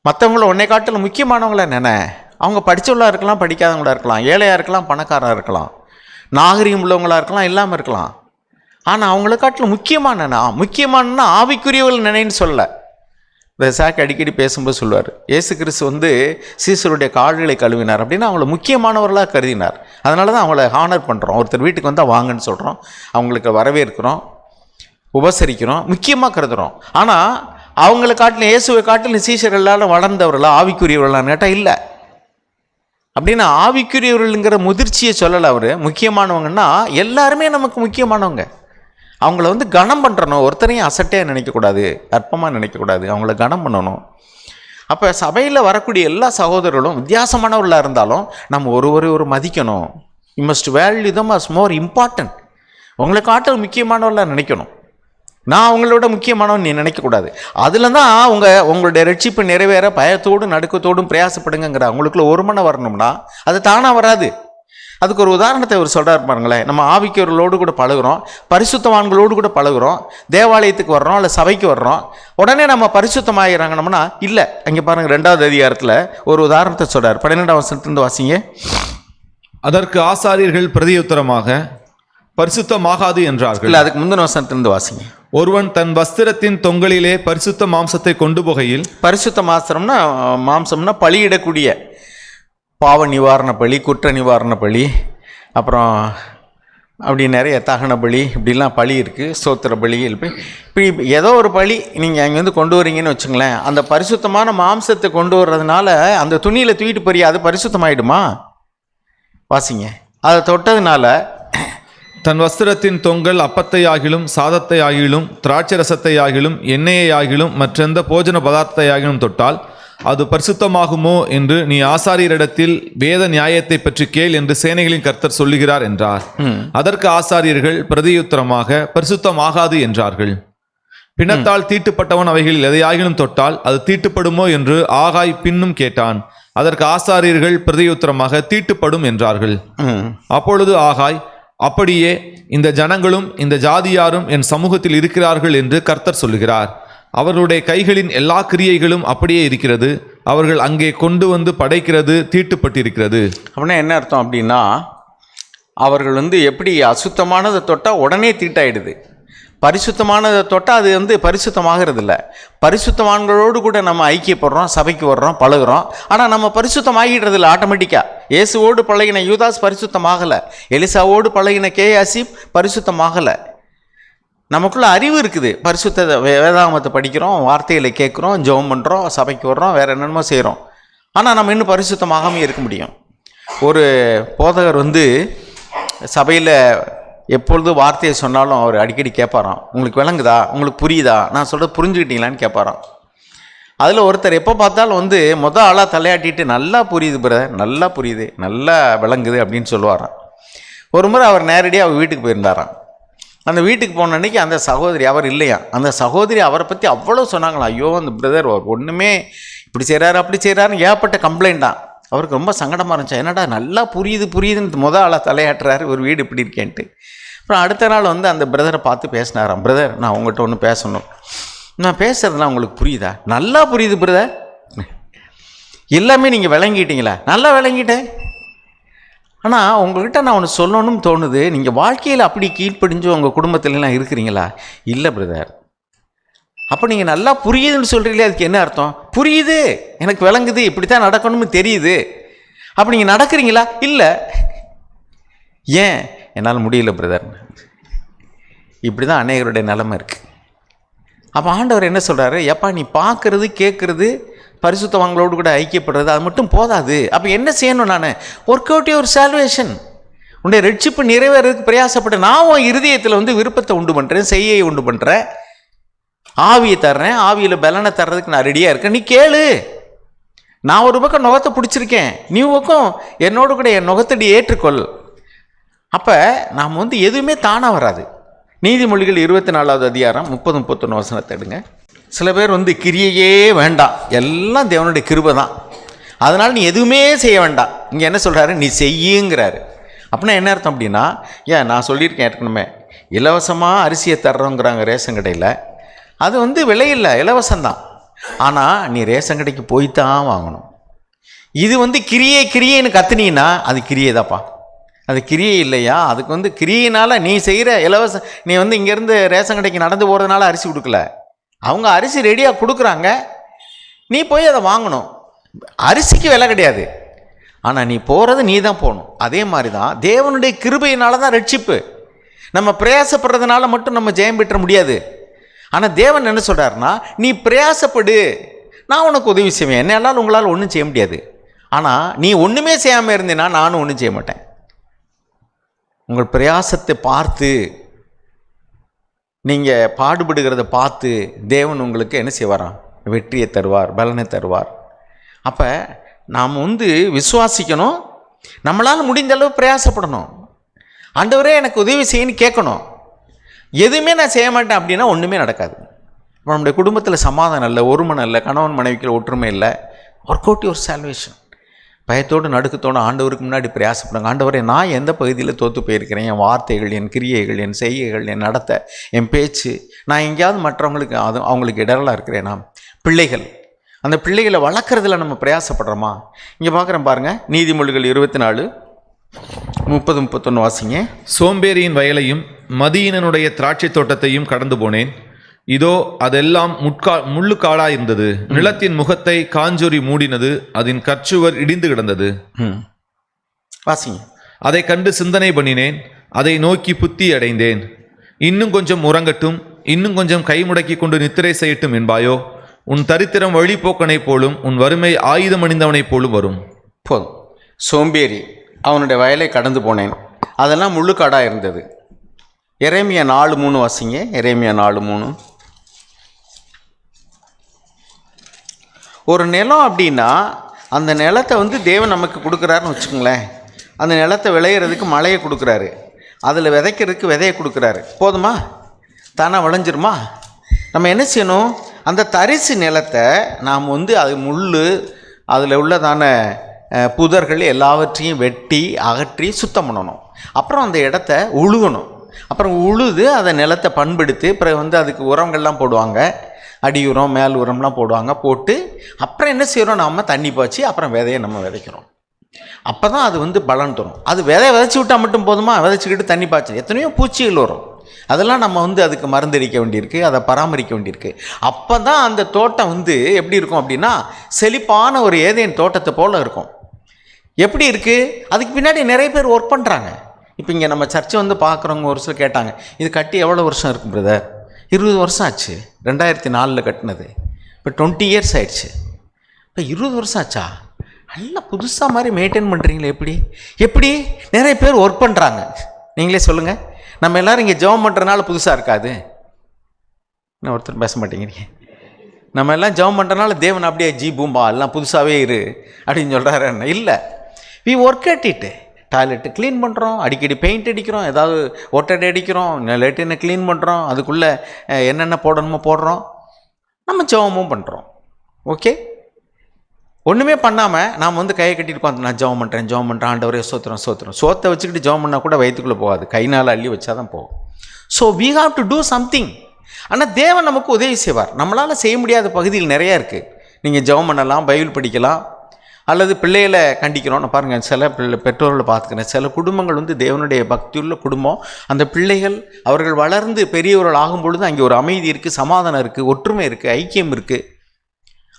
மற்றவங்கள உன்னை காட்டில் முக்கியமானவங்கள நினை. அவங்க படித்தவங்களா இருக்கலாம், படிக்காதவங்களா இருக்கலாம், ஏழையாக இருக்கலாம், பணக்காராக இருக்கலாம், நாகரிகம் உள்ளவங்களாக இருக்கலாம், இல்லாமல் இருக்கலாம். ஆனால் அவங்கள காட்டில் முக்கியமானன்னா ஆவிக்குரியவர்கள் நினைன்னு சொல்லலை. இந்த சாக்கு அடிக்கடி பேசும்போது சொல்லுவார், இயேசு கிறிஸ்து வந்து சீசருடைய கால்களை கழுவினார் அப்படின்னா அவங்கள முக்கியமானவர்களாக கருதினார். அதனால தான் அவங்கள ஹானர் பண்ணுறோம். ஒருத்தர் வீட்டுக்கு வந்தால் வாங்கன்னு சொல்கிறோம், அவங்களுக்கு வரவேற்கிறோம், உபசரிக்கிறோம், முக்கியமாக கருதுகிறோம். ஆனால் அவங்கள காட்டிலும் இயேசுவை காட்டிலும் சீசர்களால் வளர்ந்தவர்களா, ஆவிக்குரியவர்களான்னு கேட்டால் இல்லை. அப்படின்னா ஆவிக்குரியவர்கள்ங்கிற முதிர்ச்சியை சொல்லலை அவர். முக்கியமானவங்கன்னா எல்லாருமே நமக்கு முக்கியமானவங்க. அவங்கள வந்து கனம் பண்ணுறணும். ஒருத்தரையும் அசட்டையாக நினைக்கக்கூடாது, அற்பமாக நினைக்கக்கூடாது, அவங்கள கனம் பண்ணணும். அப்போ சபையில் வரக்கூடிய எல்லா சகோதரர்களும் வித்தியாசமானவர்களாக இருந்தாலும் நம்ம ஒரு மதிக்கணும். You must value them as more important. உங்களை காட்டில் முக்கியமானவர்களாக நினைக்கணும். நான் அவங்களோட முக்கியமானவன் நீ நினைக்கக்கூடாது. அதில் தான் உங்களுடைய ரட்சிப்பு நிறைவேற பயத்தோடும் நடுக்கத்தோடும் பிரயாசப்படுங்கிற அவங்களுக்குள்ள ஒருமனை வரணும்னா அது தானாக வராது. அதுக்கு ஒரு உதாரணத்தை அவர் சொல்கிறார் பாருங்களேன். நம்ம ஆவிக்கவர்களோடு கூட பழகுறோம், பரிசுத்தவான்களோடு கூட பழகுறோம், தேவாலயத்துக்கு வர்றோம், இல்லை சபைக்கு வர்றோம், உடனே நம்ம பரிசுத்தமாகிறாங்கன்னோம்னா இல்லை. அங்கே பாருங்கள் 2வது அதிகாரத்தில் ஒரு உதாரணத்தை சொல்கிறார். 12ஆம் வசனத்திலிருந்து வாசிங்க. அதற்கு ஆசாரியர்கள் பிரதியுத்தரமாக பரிசுத்தமாகாது என்றார்கள். இல்லை, அதுக்கு முந்தின வசனத்திலிருந்து வாசிங்க. ஒருவன் தன் வஸ்திரத்தின் தொங்கலிலே பரிசுத்த மாம்சத்தை கொண்டு போகையில், பரிசுத்த மாம்சம்னா பலியிடக்கூடிய பாவ நிவாரண பலி, குற்ற நிவாரண பலி, அப்புறம் அப்படி நிறைய தகன பலி, இப்படிலாம் பலி இருக்குது, ஸ்தோத்திர பலி. இப்படி ஏதோ ஒரு பலி நீங்கள் அங்கே வந்து கொண்டு வரீங்கன்னு வச்சுங்களேன். அந்த பரிசுத்தமான மாம்சத்தை கொண்டு வர்றதுனால அந்த துணியில் தூக்கிட்டு போறியா, அது பரிசுத்தமாயிடுமா? வாசிங்க. அதை தொட்டதுனால தன் வஸ்திரத்தின் தொங்கல் அப்பத்தை ஆகிலும் சாதத்தை ஆகிலும் திராட்சை ரசத்தை ஆகிலும் எண்ணெயை ஆகிலும் மற்றெந்த போஜன பதார்த்தத்தை ஆகிலும் தொட்டால் அது பரிசுத்தமாகுமோ என்று நீ ஆசாரியரிடத்தில் வேத நியாயத்தை பற்றி கேள் என்று சேனைகளின் கர்த்தர் சொல்லுகிறார் என்றார். அதற்கு ஆசாரியர்கள் பிரதியுத்தரமாக பரிசுத்தமாகாது என்றார்கள். பிணத்தால் தீட்டுப்பட்டவன் அவைகளில் எதையாகிலும் தொட்டால் அது தீட்டுப்படுமோ என்று ஆகாய் பின்னும் கேட்டான். அதற்கு ஆசாரியர்கள் பிரதியுத்தரமாக தீட்டுப்படும் என்றார்கள். அப்பொழுது ஆகாய், அப்படியே இந்த ஜனங்களும் இந்த ஜாதியாரும் என் சமூகத்தில் இருக்கிறார்கள் என்று கர்த்தர் சொல்லுகிறார். அவர்களுடைய கைகளின் எல்லா கிரியைகளும் அப்படியே இருக்கிறது. அவர்கள் அங்கே கொண்டு வந்து படைக்கிறது தீட்டுப்பட்டிருக்கிறது. அப்படின்னா என்ன அர்த்தம் அப்படின்னா, அவர்கள் வந்து எப்படி அசுத்தமானதை தொட்டால் உடனே தீட்டாயிடுது, பரிசுத்தமானதை தொட்டால் அது வந்து பரிசுத்தமாகிறது இல்லை. பரிசுத்தவான்களோடு கூட நம்ம ஐக்கியப்படுறோம், சபைக்கு வர்றோம், பழகுறோம். ஆனால் நம்ம பரிசுத்தமாகிடுறது இல்லை ஆட்டோமேட்டிக்காக. இயேசுவோடு பழகின யூதாஸ் பரிசுத்தமாகலை, எலிசாவோடு பழகின கேயாசிப் பரிசுத்தமாகலை. நமக்குள்ள அறிவு இருக்குது, பரிசுத்த வேதாகமத்தை படிக்கிறோம், வார்த்தைகளை கேட்குறோம், ஜெபம் பண்ணுறோம், சபைக்கு வர்றோம், வேறு என்னென்னமோ செய்கிறோம். ஆனால் நம்ம இன்னும் பரிசுத்தமாகாமல் இருக்க முடியும். ஒரு போதகர் வந்து சபையில் எப்பொழுது வார்த்தையை சொன்னாலும் அவர் அடிக்கடி கேட்பாராம், உங்களுக்கு விளங்குதா, உங்களுக்கு புரியுதா, நான் சொல்கிறது புரிஞ்சுக்கிட்டீங்களான்னு கேட்பாராம். அதில் ஒருத்தர் எப்போ பார்த்தாலும் வந்து ஆளாக தலையாட்டிட்டு நல்லா புரியுது பிரதர், நல்லா புரியுது, நல்லா விளங்குது அப்படின்னு சொல்லுவாராம். ஒரு முறை அவர் நேரடியாக அவர் வீட்டுக்கு போயிருந்தாராம். அந்த வீட்டுக்கு போன அன்றைக்கி அந்த சகோதரி, அவர் இல்லையா, அந்த சகோதரி அவரை பற்றி அவ்வளோ சொன்னாங்களா, ஐயோ அந்த பிரதர் ஒன்றுமே இப்படி செய்கிறாரு அப்படி செய்கிறாருன்னு ஏகப்பட்ட கம்ப்ளைண்ட் தான். அவருக்கு ரொம்ப சங்கடமாக இருந்துச்சு. என்னடா நல்லா புரியுதுன்னு ஆளாக தலையாட்டுறாரு, ஒரு வீடு இப்படி இருக்கேன்ட்டு. அப்புறம் அடுத்த நாள் வந்து அந்த பிரதரை பார்த்து பேசினாராம். பிரதர், நான் உங்கள்கிட்ட ஒன்று பேசணும், நான் பேசுகிறதுலாம் உங்களுக்கு புரியுதா? நல்லா புரியுது பிரதர், எல்லாமே நீங்கள் விளங்கிட்டீங்களா? நல்லா விளங்கிட்டேன். ஆனால் உங்கள்கிட்ட நான் ஒன்று சொல்லணும்னு தோணுது. நீங்கள் வாழ்க்கையில் அப்படி கீழ்ப்படிஞ்சு உங்கள் குடும்பத்துலலாம் இருக்கிறீங்களா? இல்லை பிரதர். அப்போ நீங்கள் நல்லா புரியுதுன்னு சொல்கிறீங்களே, அதுக்கு என்ன அர்த்தம்? புரியுது, எனக்கு விளங்குது, இப்படி தான் நடக்கணும்னு தெரியுது. அப்போ நீங்கள் நடக்கிறீங்களா? இல்லை. ஏன்? என்னால் முடியல பிரதர். இப்படி தான் அநேகருடைய நிலைமை இருக்குது. அப்போ ஆண்டவர் என்ன சொல்கிறாரு? எப்பா நீ பார்க்குறது கேட்குறது பரிசுத்தவான்களோடு கூட ஐக்கியப்படுறது அது மட்டும் போதாது. அப்போ என்ன செய்யணும்? நான் ஒர்க் அவுட் யுவர் சால்வேஷன், உன்னுடைய ரட்சிப்பு நிறைவேறதுக்கு பிரயாசப்பட்டு நான் உன் இருதயத்தில் வந்து விருப்பத்தை உண்டு பண்ணுறேன், செய்யை உண்டு பண்ணுறேன், ஆவியை தர்றேன், ஆவியில் பலனை தர்றதுக்கு நான் ரெடியாக இருக்கேன். நீ கேளு. நான் ஒரு பக்கம் நுகத்தை பிடிச்சிருக்கேன், நீ பக்கம் என்னோடு கூட என் நுகத்தடி ஏற்றுக்கொள். அப்போ நாம் வந்து எதுவுமே தானாக வராது. நீதிமொழிகள் 24வது அதிகாரம் 30-31 வசனத்தை எடுங்க. சில பேர் வந்து கிரியையே வேண்டாம், எல்லாம் தேவனுடைய கிருபை தான், அதனால் நீ எதுவுமே செய்ய வேண்டாம். இங்கே என்ன சொல்கிறாரு? நீ செய்யுங்கிறாரு. அப்படின்னா என்ன அர்த்தம் அப்படின்னா, ஏன் நான் சொல்லியிருக்கேன் ஏற்கனவே, இலவசமாக அரிசியை தர்றோங்கிறாங்க ரேஷன் கடையில். அது வந்து விலையில்லை, இலவசம்தான். ஆனால் நீ ரேஷன் கடைக்கு போய்த்தான் வாங்கணும். இது வந்து கிரியைன்னு கத்துனீங்கன்னா அது கிரியை தான்ப்பா, அது கிரியை இல்லையா? அதுக்கு வந்து கிரியையினால் நீ செய்கிற இலவசம், நீ வந்து இங்கேருந்து ரேஷன் கடைக்கு நடந்து போகிறதுனால அரிசி கொடுக்கல, அவங்க அரிசி ரெடியாக கொடுக்குறாங்க, நீ போய் அதை வாங்கணும். அரிசிக்கு விலை கிடையாது, ஆனால் நீ போகிறது நீ தான் போகணும். அதே மாதிரி தான் தேவனுடைய கிருபையினால தான் ரட்சிப்பு. நம்ம பிரயாசப்படுறதுனால மட்டும் நம்ம ஜெயம் பெற்ற முடியாது. ஆனால் தேவன் என்ன சொல்கிறாருன்னா, நீ பிரயாசப்படு, நான் உனக்கு உதவி செய்வேன். என்னால் உங்களால் ஒன்றும் செய்ய முடியாது. ஆனால் நீ ஒன்றுமே செய்யாமல் இருந்தீன்னா நானும் ஒன்றும் செய்ய மாட்டேன். உங்கள் பிரயாசத்தை பார்த்து, நீங்கள் பாடுபடுகிறத பார்த்து தேவன் உங்களுக்கு என்ன செய்வாராம்? வெற்றியை தருவார், பலனை தருவார். அப்போ நாம் வந்து விசுவாசிக்கணும், நம்மளால் முடிந்த அளவு பிரயாசப்படணும். ஆண்டவரே எனக்கு உதவி செய்யன்னு கேட்கணும். எதுவுமே நான் செய்ய மாட்டேன் அப்படின்னா ஒன்றுமே நடக்காது. நம்முடைய குடும்பத்தில் சமாதானம் இல்லை, ஒருமனை இல்லை, கணவன் மனைவிக்கு ஒற்றுமை இல்லை. Work out your salvation. பயத்தோடு நடுக்கத்தோடு ஆண்டவருக்கு முன்னாடி பிரயாசப்படுங்க. ஆண்டவரே, நான் எந்த பகுதியில் தோற்று போயிருக்கிறேன்? என் வார்த்தைகள், என் கிரியைகள், என் செய்கைகள், என் நடத்தை, என் பேச்சு, நான் எங்கேயாவது மற்றவங்களுக்கு அவங்களுக்கு இடரலாக இருக்கிறேனா? பிள்ளைகள், அந்த பிள்ளைகளை வளர்க்குறதுல நம்ம பிரயாசப்படுறோமா? இங்கே பார்க்குறேன் பாருங்கள், நீதிமொழிகள் 24:30-31 வாசிங்க. சோம்பேறியின் வயலையும் மதியினனுடைய திராட்சை தோட்டத்தையும் கடந்து போனேன். இதோ அதெல்லாம் முள்ளுக்காடாயிருந்தது. நிலத்தின் முகத்தை காஞ்சொறி மூடினது, அதன் கற்சுவர் இடிந்து கிடந்தது. வாசிங்க. அதை கண்டு சிந்தனை பண்ணினேன், அதை நோக்கி புத்தி அடைந்தேன். இன்னும் கொஞ்சம் உறங்கட்டும், இன்னும் கொஞ்சம் கை முடக்கி கொண்டு நித்திரை செய்யட்டும் என்பாயோ? உன் தரித்திரம் வழிபோக்கனைப் போலும், உன் வறுமை ஆயுதம் அணிந்தவனைப் போலும் வரும். போதும். சோம்பேறி, அவனுடைய வயலை கடந்து போனேன், அதெல்லாம் முள்ளுக்காடாக இருந்தது. எரேமியா 4:3 வாசிங்க. எரேமியா 4:3. ஒரு நிலம் அப்படின்னா அந்த நிலத்தை வந்து தேவன் நமக்கு கொடுக்குறாருன்னு வச்சுக்கோங்களேன். அந்த நிலத்தை விளையிறதுக்கு மழையை கொடுக்குறாரு, அதில் விதைக்கிறதுக்கு விதையை கொடுக்குறாரு. போதுமா? தானே விளைஞ்சிருமா? நம்ம என்ன செய்யணும்? அந்த தரிசு நிலத்தை நாம் வந்து அது முள், அதில் உள்ளதான புதர்கள் எல்லாவற்றையும் வெட்டி அகற்றி சுத்தம் பண்ணணும். அப்புறம் அந்த இடத்த உழுகணும். அப்புறம் உழுது அதை நிலத்தை பண்படுத்தி பிறகு வந்து அதுக்கு உரங்கள்லாம் போடுவாங்க, அடி உரம், மேல் உரம்லாம் போடுவாங்க. போட்டு அப்புறம் என்ன செய்கிறோம்? நம்ம தண்ணி பாய்ச்சி அப்புறம் விதையை நம்ம விதைக்கிறோம். அப்போ தான் அது வந்து பலன் தரும். அது விதைச்சி விட்டால் மட்டும் போதுமா? விதைச்சிக்கிட்டு தண்ணி பாய்ச்சி எத்தனையோ பூச்சிகள் வரும், அதெல்லாம் நம்ம வந்து அதுக்கு மருந்தடிக்க வேண்டியிருக்கு, அதை பராமரிக்க வேண்டியிருக்கு. அப்போ தான் அந்த தோட்டம் வந்து எப்படி இருக்கும் அப்படின்னா செழிப்பான ஒரு ஏதேன் தோட்டத்தை போல் இருக்கும். எப்படி இருக்குது? அதுக்கு பின்னாடி நிறைய பேர் ஒர்க் பண்ணுறாங்க. இப்போ இங்கே நம்ம சர்ச்சை வந்து பார்க்குறவங்க ஒரு சில கேட்டாங்க, இது கட்டி எவ்வளோ வருஷம் இருக்கும் பிரதர்? 20 வருஷம் ஆச்சு. 2004 கட்டினது, இப்போ 20 இயர்ஸ் ஆயிடுச்சு. இப்போ 20 வருஷம் ஆச்சா? நல்லா புதுசாக மாதிரி மெயின்டைன் பண்ணுறீங்களே. எப்படி நிறைய பேர் ஒர்க் பண்ணுறாங்க. நீங்களே சொல்லுங்கள். நம்ம எல்லோரும் இங்கே ஜெபம் பண்ணுறதுனால புதுசாக இருக்காது. இன்னும் ஒருத்தர் பேச மாட்டேங்கிறீங்க. நம்ம எல்லாம் ஜெபம் பண்ணுறதுனால தேவன் அப்படியே ஜி பூம்பா எல்லாம் புதுசாகவே இரு அப்படின்னு சொல்கிறாரு. என்ன இல்லை, we work at it. Toilet clean பண்ணுறோம், அடிக்கடி பெயிண்ட் அடிக்கிறோம், ஏதாவது ஒட்டடை அடிக்கிறோம், லெட்டினை க்ளீன் பண்ணுறோம், அதுக்குள்ளே என்னென்ன போடணுமோ போடுறோம், நம்ம ஜெபமும் பண்ணுறோம். ஓகே, ஒன்றுமே பண்ணாமல் நாம் வந்து கையை கட்டிட்டு நான் ஜெபம் பண்ணுறேன் ஆண்டவரே சோத்திரம். சோத்தை வச்சுக்கிட்டு ஜெபம் பண்ணால் கூட வயிற்றுக்குள்ளே போகாது, கை நாள் அள்ளி வச்சா தான் போகும். So we have to do something. ஆனால் தேவன் நமக்கு உதவி செய்வார். நம்மளால் செய்ய முடியாத பகுதிகள் நிறையா இருக்குது. நீங்கள் ஜெபம் பண்ணலாம், பைபிள் படிக்கலாம், அல்லது பிள்ளைகளை கண்டிக்கிறோம். பாருங்கள், சில பெற்றோர்களை பார்த்துக்கிறேன், சில குடும்பங்கள் வந்து தேவனுடைய பக்தியுள்ள குடும்பம். அந்த பிள்ளைகள் அவர்கள் வளர்ந்து பெரியவர்கள் ஆகும் பொழுது அங்கே ஒரு அமைதி இருக்குது, சமாதானம் இருக்குது, ஒற்றுமை இருக்குது, ஐக்கியம் இருக்குது.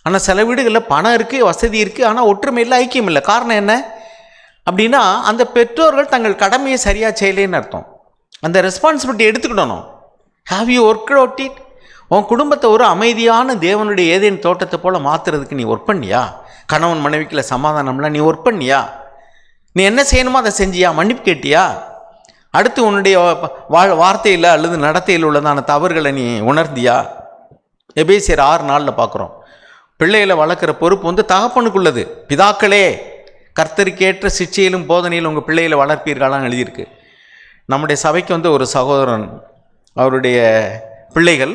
ஆனால் சில வீடுகளில் பணம் இருக்குது, வசதி இருக்குது, ஆனால் ஒற்றுமை இல்லை, ஐக்கியம் இல்லை. காரணம் என்ன அப்படின்னா, அந்த பெற்றோர்கள் தங்கள் கடமையை சரியாக செய்யலேன்னு அர்த்தம். அந்த ரெஸ்பான்சிபிலிட்டி எடுத்துக்கிடணும். Have you work out it? உன் குடும்பத்தை ஒரு அமைதியான தேவனுடைய ஏதேன் தோட்டத்தை போல் மாற்றுறதுக்கு நீ ஒர்க் பண்ணியா? கணவன் மனைவிக்குள்ள சமாதானம்லாம் நீ ஒர்க் பண்ணியா? நீ என்ன செய்யணுமோ அதை செஞ்சியா? மன்னிப்பு கேட்டியா? அடுத்து உன்னுடைய வார்த்தையில் அல்லது நடத்தையில் உள்ளதான தவறுகளை நீ உணர்ந்தியா? எபேசியர் 6:4 பார்க்குறோம். பிள்ளைகளை வளர்க்குற பொறுப்பு வந்து தகப்பனுக்குள்ளது. பிதாக்களே, கர்த்தருக்கேற்ற சிட்சையிலும் போதனையிலும் உங்கள் பிள்ளைகளை வளர்ப்பீர்களான்னு எழுதியிருக்கு. நம்முடைய சபைக்கு வந்து ஒரு சகோதரன், அவருடைய பிள்ளைகள்,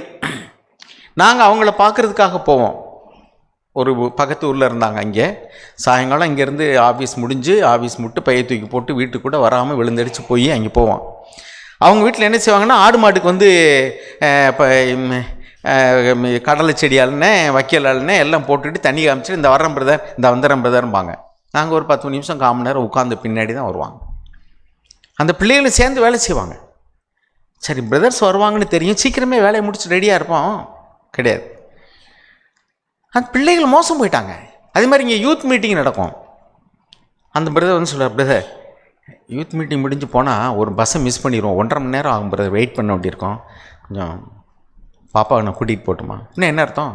நாங்கள் அவங்கள பார்க்குறதுக்காக போவோம். ஒரு பக்கத்து ஊரில் இருந்தாங்க. அங்கே சாயங்காலம் இங்கேருந்து ஆஃபீஸ் முடிட்டு பையை தூக்கி போட்டு வீட்டுக்கு கூட வராமல் விழுந்தடிச்சு போய் அங்கே போவோம். அவங்க வீட்டில் என்ன செய்வாங்கன்னா, ஆடு மாட்டுக்கு வந்து இப்போ கடலை செடியால்னே வைக்கலால்னே எல்லாம் போட்டுட்டு தண்ணி காமிச்சிட்டு இந்த வர்றேன் பிரதர், இந்த வந்துடுறேன் பிரதர்ம்பாங்க. நாங்கள் ஒரு 10 நிமிஷம் 1/4 மணி நேரம் உட்காந்து பின்னாடி தான் வருவாங்க. அந்த பிள்ளைகளை சேர்ந்து வேலை செய்வாங்க. சரி, பிரதர்ஸ் வருவாங்கன்னு தெரியும், சீக்கிரமே வேலையை முடிச்சு ரெடியாக இருப்போம். கிடையாது. அந்த பிள்ளைகள் மோசம் போயிட்டாங்க. அதே மாதிரி இங்கே யூத் மீட்டிங் நடக்கும். அந்த பிரதர் வந்து சொல்கிறார், பிரதர் யூத் மீட்டிங் முடிஞ்சு போனால் ஒரு பஸ்ஸை மிஸ் பண்ணிடுவோம், 1.5 மணி நேரம் ஆகும் பிரதர், வெயிட் பண்ண வேண்டியிருக்கோம், கொஞ்சம் பாப்பாவை நான் கூட்டிகிட்டு போட்டுமா? இன்னும் என்ன அர்த்தம்?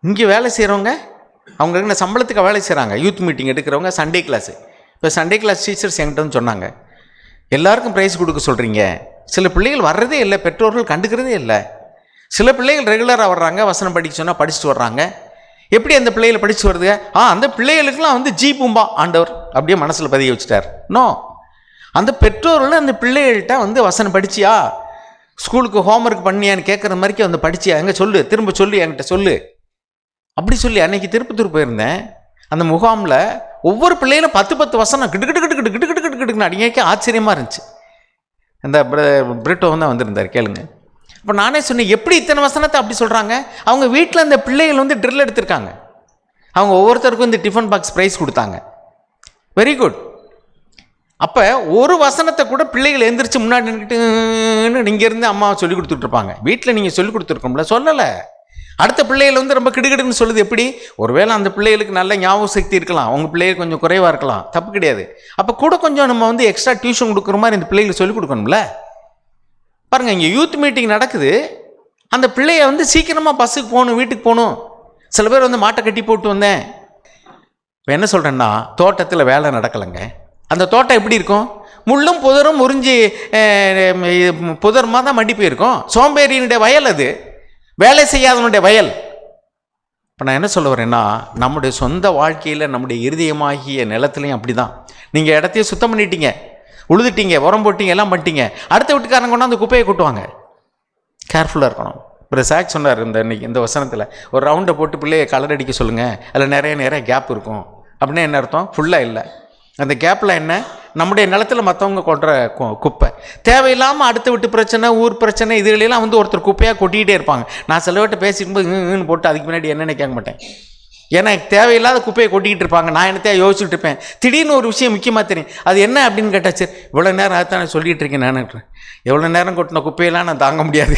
இங்கே வேலை செய்கிறவங்க அவங்க என்ன சம்பளத்துக்கு வேலை செய்கிறாங்க. யூத் மீட்டிங் எடுக்கிறவங்க சண்டே கிளாஸு. இப்போ சண்டே கிளாஸ் டீச்சர்ஸ் என்கிட்ட வந்து சொன்னாங்க, எல்லாருக்கும் ப்ரைஸ் கொடுக்க சொல்கிறீங்க, சில பிள்ளைகள் வர்றதே இல்லை, பெற்றோர்கள் கண்டுக்கிறதே இல்லை. சில பிள்ளைகள் ரெகுலராக வர்றாங்க, வசனம் படிக்க சொன்னால் படிச்சுட்டு வர்றாங்க. எப்படி அந்த பிள்ளைகளை படித்து வருதுங்க? அந்த பிள்ளைகளுக்கெல்லாம் வந்து ஜீபும்பா ஆண்டவர் அப்படியே மனசில் பதிய வச்சுட்டார். நோ, அந்த பெற்றோர்கள் அந்த பிள்ளைகள்கிட்ட வந்து வசனம் படிச்சியா, ஸ்கூலுக்கு ஹோம்ஒர்க் பண்ணியான்னு கேட்குற மாதிரிக்கு வந்து படிச்சியா, எங்கே சொல்லு, திரும்ப சொல்லு, என்கிட்ட சொல்லு அப்படி சொல்லி. அன்றைக்கி திருப்பத்தூர் போயிருந்தேன். அந்த முகாமில் ஒவ்வொரு பிள்ளைகளும் 10 வசனம் கிட்டு கிட்டு கிட்டு கிட்டு கிட்டு கிட்டு கிட்டு கிட்டுன்னு அடிங்க. ஆச்சரியமாக இருந்துச்சு. அந்த பிரிட்டோ தான் வந்திருந்தார், கேளுங்க. இப்போ நானே சொன்னேன், எப்படி இத்தனை வசனத்தை அப்படி சொல்கிறாங்க? அவங்க வீட்டில் அந்த பிள்ளைகள் வந்து ட்ரில் எடுத்திருக்காங்க. அவங்க ஒவ்வொருத்தருக்கும் இந்த டிஃபன் பாக்ஸ் ப்ரைஸ் கொடுத்தாங்க. Very good. அப்போ ஒரு வசனத்தை கூட பிள்ளைகள் எழுந்திரிச்சு முன்னாடி நின்றுட்டு இங்கேருந்து அம்மாவை சொல்லி கொடுத்துட்ருப்பாங்க. வீட்டில் நீங்கள் சொல்லி கொடுத்துருக்கோம்ல, சொல்லலை. அடுத்த பிள்ளைகள் வந்து ரொம்ப கிடுகிடுன்னு சொல்லுது. எப்படி? ஒருவேளை அந்த பிள்ளைகளுக்கு நல்ல ஞாபக சக்தி இருக்கலாம், அவங்க பிள்ளைகள் கொஞ்சம் குறைவாக இருக்கலாம், தப்பு கிடையாது. அப்போ கூட கொஞ்சம் நம்ம வந்து எக்ஸ்ட்ரா டியூஷன் கொடுக்குற மாதிரி இந்த பிள்ளைகளுக்கு சொல்லிக் கொடுக்கணும்ல. பாருங்கள், இங்கே யூத் மீட்டிங் நடக்குது. அந்த பிள்ளைய வந்து சீக்கிரமாக பஸ்ஸுக்கு போகணும், வீட்டுக்கு போகணும். சில பேர் வந்து மாட்டை கட்டி போட்டு வந்தேன். இப்போ என்ன சொல்கிறேன்னா, தோட்டத்தில் வேலை நடக்கலைங்க. அந்த தோட்டம் எப்படி இருக்கும்? முள்ளும் புதரும் உறிஞ்சி புதருமா தான் மண்டி போயிருக்கும். சோம்பேறியினுடைய வயல் அது, வேலை செய்யாதவனுடைய வயல். இப்போ நான் என்ன சொல்ல வரேன்னா, நம்முடைய சொந்த வாழ்க்கையில் நம்முடைய இருதயமாகிய நிலத்துலையும் அப்படி தான். நீங்கள் இடத்தையும் சுத்தம் பண்ணிட்டீங்க, உழுதுட்டீங்க, உரம் போட்டிங்க, எல்லாம் பண்ணிட்டீங்க. அடுத்த வீட்டுக்காரங்க கொண்டு அந்த குப்பையை கொட்டுவாங்க. கேர்ஃபுல்லாக இருக்கணும். இப்போ சாக் சொன்னார் இந்த வசனத்தில், ஒரு ரவுண்டை போட்டு பிள்ளையை கலர் அடிக்க சொல்லுங்கள், அதில் நிறைய கேப் இருக்கும். அப்படின்னா என்ன அர்த்தம்? ஃபுல்லாக இல்லை. அந்த கேப்பில் என்ன? நம்முடைய நிலத்தில் மற்றவங்க கொட்டுற குப்பை. தேவையில்லாமல் அடுத்த வீட்டு பிரச்சனை, ஊர் பிரச்சனை, இதுகளெல்லாம் வந்து ஒருத்தர் குப்பையாக கொட்டிக்கிட்டே இருப்பாங்க. நான் சிலவட்ட பேசிக்கும்போது போட்டு அதுக்கு முன்னாடி என்னென்ன கேட்க மாட்டேன். ஏன்னா தேவையில்லாத குப்பையை கொட்டிக்கிட்டு இருப்பாங்க. நான் என்னத்தையா யோசிச்சுட்டு இருப்பேன். திடீர்னு ஒரு விஷயம் முக்கியமாக தெரியும். அது என்ன அப்படின்னு கேட்டால், சரி இவ்வளோ நேரம் அதுதான் நான் சொல்லிகிட்டு இருக்கேன். நான் எவ்வளோ நேரம் கொட்டின குப்பையெல்லாம் நான் தாங்க முடியாது.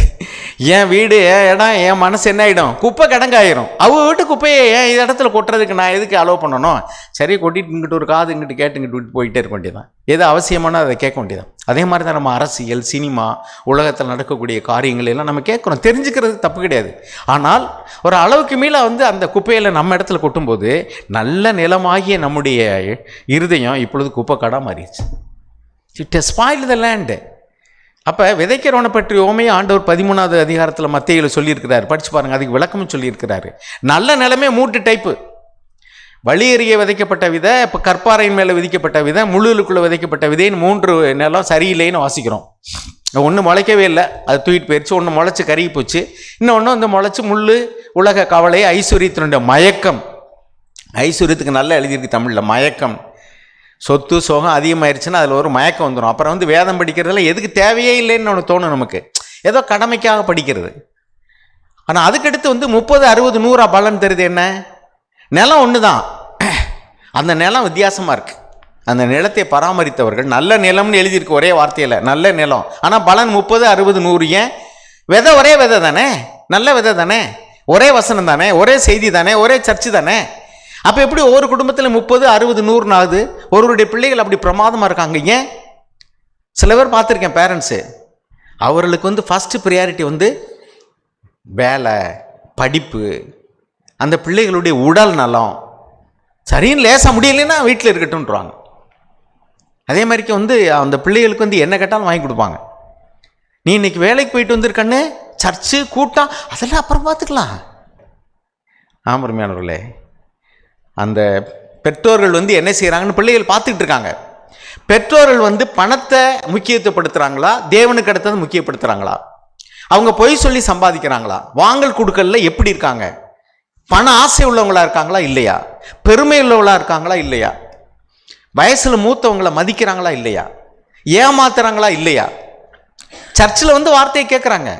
என் வீடு, என் இடம், என் மனசு என்ன ஆகிடும்? குப்பை கிடங்காயிரும். அவங்க வீட்டு குப்பையை என் இடத்துல கொட்டுறதுக்கு நான் எதுக்கு அலோவ் பண்ணணும்? சரி, கொட்டிட்டு இங்கிட்டு ஒரு காது இங்கிட்டு கேட்டு இங்கிட்டு விட்டு போயிட்டே இருக்க வேண்டியதான். எது அவசியமான அதை கேட்க வேண்டியதான். அதே மாதிரி தான் நம்ம அரசியல், சினிமா, உலகத்தில் நடக்கக்கூடிய காரியங்கள் எல்லாம் நம்ம கேட்குறோம். தெரிஞ்சுக்கிறது தப்பு கிடையாது. ஆனால் ஒரு அளவுக்கு மேலே வந்து அந்த குப்பையில் நம்ம இடத்துல கொட்டும்போது நல்ல நிலமாகிய நம்முடைய இருதயம் இப்பொழுது குப்பை கடா மாறிடுச்சு. It has spoilt the land. அப்போ விதைக்கிறவனை பற்றி ஓமையை ஆண்டவர் 13வது அதிகாரத்தில் மத்தேயுவில் சொல்லியிருக்கிறார். படித்து பாருங்கள், அதுக்கு விளக்கமும் சொல்லியிருக்கிறாரு. நல்ல நிலமே 3 டைப்பு. வழியறிய விதைக்கப்பட்ட விதை, இப்போ கற்பாறையின் மேலே விதிக்கப்பட்ட விதை, முள்ளுக்குள்ளே விதைக்கப்பட்ட விதைன்னு 3 நிலம் சரியில்லைன்னு வாசிக்கிறோம். ஒன்று முளைக்கவே இல்லை, அது தூக்கிட்டு போயிடுச்சு. ஒன்று முளைச்சி கருகி போச்சு. இன்னொன்று வந்து முளைச்சி முள், உலக கவலை, ஐஸ்வர்யத்தினுடைய மயக்கம். ஐஸ்வர்யத்துக்கு நல்லா எழுதியிருக்கு தமிழில், மயக்கம். சொத்து சோகம் அதிகமாகிடுச்சுன்னா அதில் ஒரு மயக்கம் வந்துடும். அப்புறம் வந்து வேதம் படிக்கிறதுல எதுக்கு தேவையே இல்லைன்னு ஒன்று தோணும் நமக்கு, ஏதோ கடமைக்காக படிக்கிறது. ஆனால் அதுக்கடுத்து வந்து 30, 60, 100 பலன் தருது என்ன? நிலம் ஒன்று தான். அந்த நிலம் வித்தியாசமாக இருக்குது. அந்த நிலத்தை பராமரித்தவர்கள், நல்ல நிலம்னு எழுதியிருக்கு ஒரே வார்த்தையில், நல்ல நிலம். ஆனால் பலன் 30, 60, 100. ஏன்? விதை ஒரே விதை தானே, நல்ல விதை தானே, ஒரே வசனம் தானே, ஒரே செய்தி தானே, ஒரே சர்ச்சு தானே. அப்போ எப்படி ஒவ்வொரு குடும்பத்தில் 30, 60, 100 ஆகுது? ஒருவருடைய பிள்ளைகள் அப்படி பிரமாதமாக இருக்காங்க. ஏன்? சில பேர் பார்த்துருக்கேன், பேரண்ட்ஸு அவர்களுக்கு ஃபஸ்ட்டு ப்ரியாரிட்டி வேலை, படிப்பு, அந்த பிள்ளைகளுடைய உடல் நலம். சரின்னு லேசாக முடியலைன்னா வீட்டில் இருக்கட்டும்ன்றாங்க. அதே மாதிரிக்கு அந்த பிள்ளைகளுக்கு என்ன கேட்டாலும் வாங்கி கொடுப்பாங்க. நீ இன்னைக்கு வேலைக்கு போயிட்டு வந்திருக்கண்ணு, சர்ச்சு கூட்டம் அதெல்லாம் அப்புறம் பார்த்துக்கலாம். ஆமருமையானவர்களே, அந்த பெற்றோர்கள் என்ன செய்கிறாங்கன்னு பிள்ளைகள் பார்த்துக்கிட்டு இருக்காங்க. பெற்றோர்கள் பணத்தை முக்கியத்துவப்படுத்துகிறாங்களா, தேவனுக்கு அடுத்தது முக்கியப்படுத்துகிறாங்களா? அவங்க பொய் சொல்லி சம்பாதிக்கிறாங்களா? வாங்கல் கொடுக்கல எப்படி இருக்காங்க? பண ஆசை உள்ளவங்களா இருக்காங்களா இல்லையா? பெருமை உள்ளவங்களா இருக்காங்களா இல்லையா? வயசில் மூத்தவங்களை மதிக்கிறாங்களா இல்லையா? ஏமாத்துறாங்களா இல்லையா? சர்ச்சில் வார்த்தையை கேட்குறாங்க.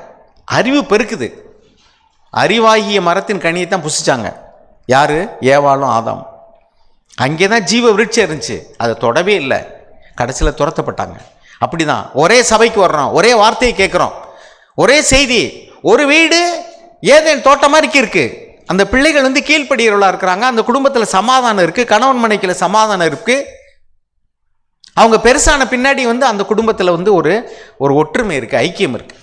அறிவு பெருக்குது. அறிவாகிய மரத்தின் கனியை தான் புசிச்சாங்க. யாரு? ஏவாளும் ஆதாம். அங்கே தான் ஜீவ விருட்சம் இருந்துச்சு, அதை தொடவே இல்லை. கடைசியில் துரத்தப்பட்டாங்க. அப்படி தான் ஒரே சபைக்கு வர்றோம், ஒரே வார்த்தையை கேட்குறோம், ஒரே செய்தி. ஒரு வீடு ஏதேன் தோட்டம் மாதிரி இருக்கு. அந்த பிள்ளைகள் கீழ்ப்படியவர்களாக இருக்கிறாங்க. அந்த குடும்பத்தில் சமாதானம் இருக்குது, கணவன் மனைவிக்குள்ள சமாதானம் இருக்குது. அவங்க பெருசான பின்னாடி அந்த குடும்பத்தில் ஒரு ஒற்றுமை இருக்குது, ஐக்கியம் இருக்குது.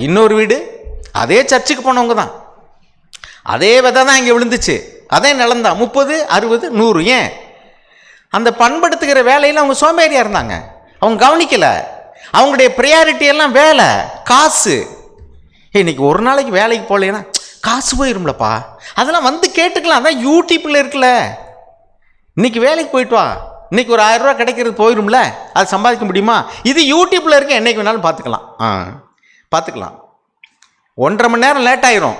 இன்னொரு வீடு அதே சர்ச்சுக்கு போனவங்க தான், அதே விதை தான் இங்கே விழுந்துச்சு, அதே நிலந்தான். 30, 60, 100. ஏன்? அந்த பண்படுத்துகிற வேலையில் அவங்க சோம்பேறியாக இருந்தாங்க. அவங்க கவனிக்கலை. அவங்களுடைய ப்ரியாரிட்டி எல்லாம் வேலை, காசு. இன்னைக்கு ஒரு நாளைக்கு வேலைக்கு போகலைன்னா காசு போயிரும்லப்பா, அதெல்லாம் கேட்டுக்கலாம். அதான் யூடியூப்பில் இருக்குல்ல. இன்னைக்கு வேலைக்கு போயிட்டு வா, இன்னைக்கு ஒரு 1000 ரூபா கிடைக்கிறது போயிரும்ல, அது சம்பாதிக்க முடியுமா? இது யூடியூப்பில் இருக்க, என்னைக்கு வேணாலும் பார்த்துக்கலாம். பார்த்துக்கலாம். 1.5 மணி நேரம் லேட் ஆயிரும்,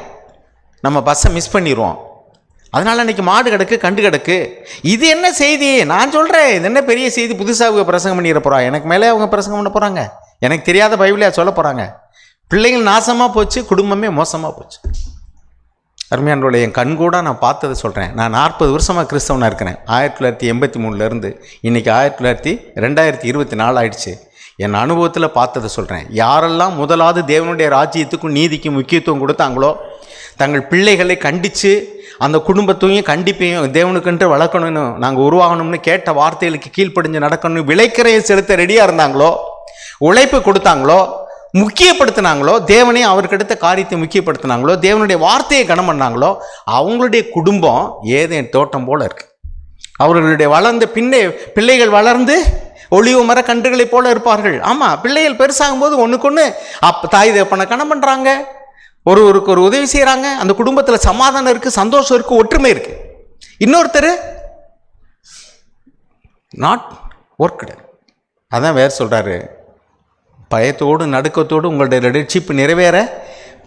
நம்ம பஸ்ஸை மிஸ் பண்ணிடுவோம். அதனால் இன்றைக்கி மாடு கிடக்கு, கண்டு கிடக்கு. இது என்ன செய்தி? நான் சொல்கிறேன், இது என்ன பெரிய செய்தி? புதுசாக அவங்க பிரசங்கம் பண்ணிட போகிறாங்க, எனக்கு மேலே அவங்க பிரசங்கம் பண்ண போகிறாங்க. எனக்கு தெரியாத பைபிளே சொல்ல போகிறாங்க. பிள்ளைங்கள் நாசமாக போச்சு, குடும்பமே மோசமாக போச்சு. அருமையானவர்களே, என் கண் கூட நான் பார்த்ததை சொல்கிறேன். நான் 40 வருஷமாக கிறிஸ்தவனாக இருக்கிறேன். 1983 இன்றைக்கி 2024 ஆயிடுச்சு. என் அனுபவத்தில் பார்த்ததை சொல்கிறேன். யாரெல்லாம் முதலாவது தேவனுடைய ராஜ்யத்துக்கும் நீதிக்கும் முக்கியத்துவம் கொடுத்தாங்களோ, தங்கள் பிள்ளைகளை கண்டித்து அந்த குடும்பத்தையும் கண்டிப்பையும் தேவனுக்கென்று வளர்க்கணும்னு, நாங்கள் உருவாகணும்னு கேட்ட வார்த்தைகளுக்கு கீழ்ப்படிஞ்சு நடக்கணும், விளைக்கரையை செலுத்த ரெடியாக இருந்தாங்களோ, உழைப்பு கொடுத்தாங்களோ, முக்கியப்படுத்தினாங்களோ, தேவனையும் அவருக்கு அடுத்த காரியத்தை முக்கியப்படுத்தினாங்களோ, தேவனுடைய வார்த்தையை கனம் பண்ணாங்களோ, அவங்களுடைய குடும்பம் ஏதேன் தோட்டம் போல இருக்கு. அவர்களுடைய வளர்ந்த பிள்ளைகள் வளர்ந்து ஒளிவு மர கன்றுகளைப் போல இருப்பார்கள். ஆமாம், பிள்ளைகள் பெருசாகும்போது ஒன்றுக்கொன்று தாய் தகப்பனை கனம் பண்ணுறாங்க, ஒருவருக்கு ஒரு உதவி செய்கிறாங்க. அந்த குடும்பத்தில் சமாதானம் இருக்குது, சந்தோஷம் இருக்குது, ஒற்றுமை இருக்குது. இன்னொருத்தர் நாட் ஒர்க்டு. அதான் வேறு சொல்கிறாரு, பயத்தோடு நடுக்கத்தோடு உங்களுடைய ரெடிஷிப் நிறைவேற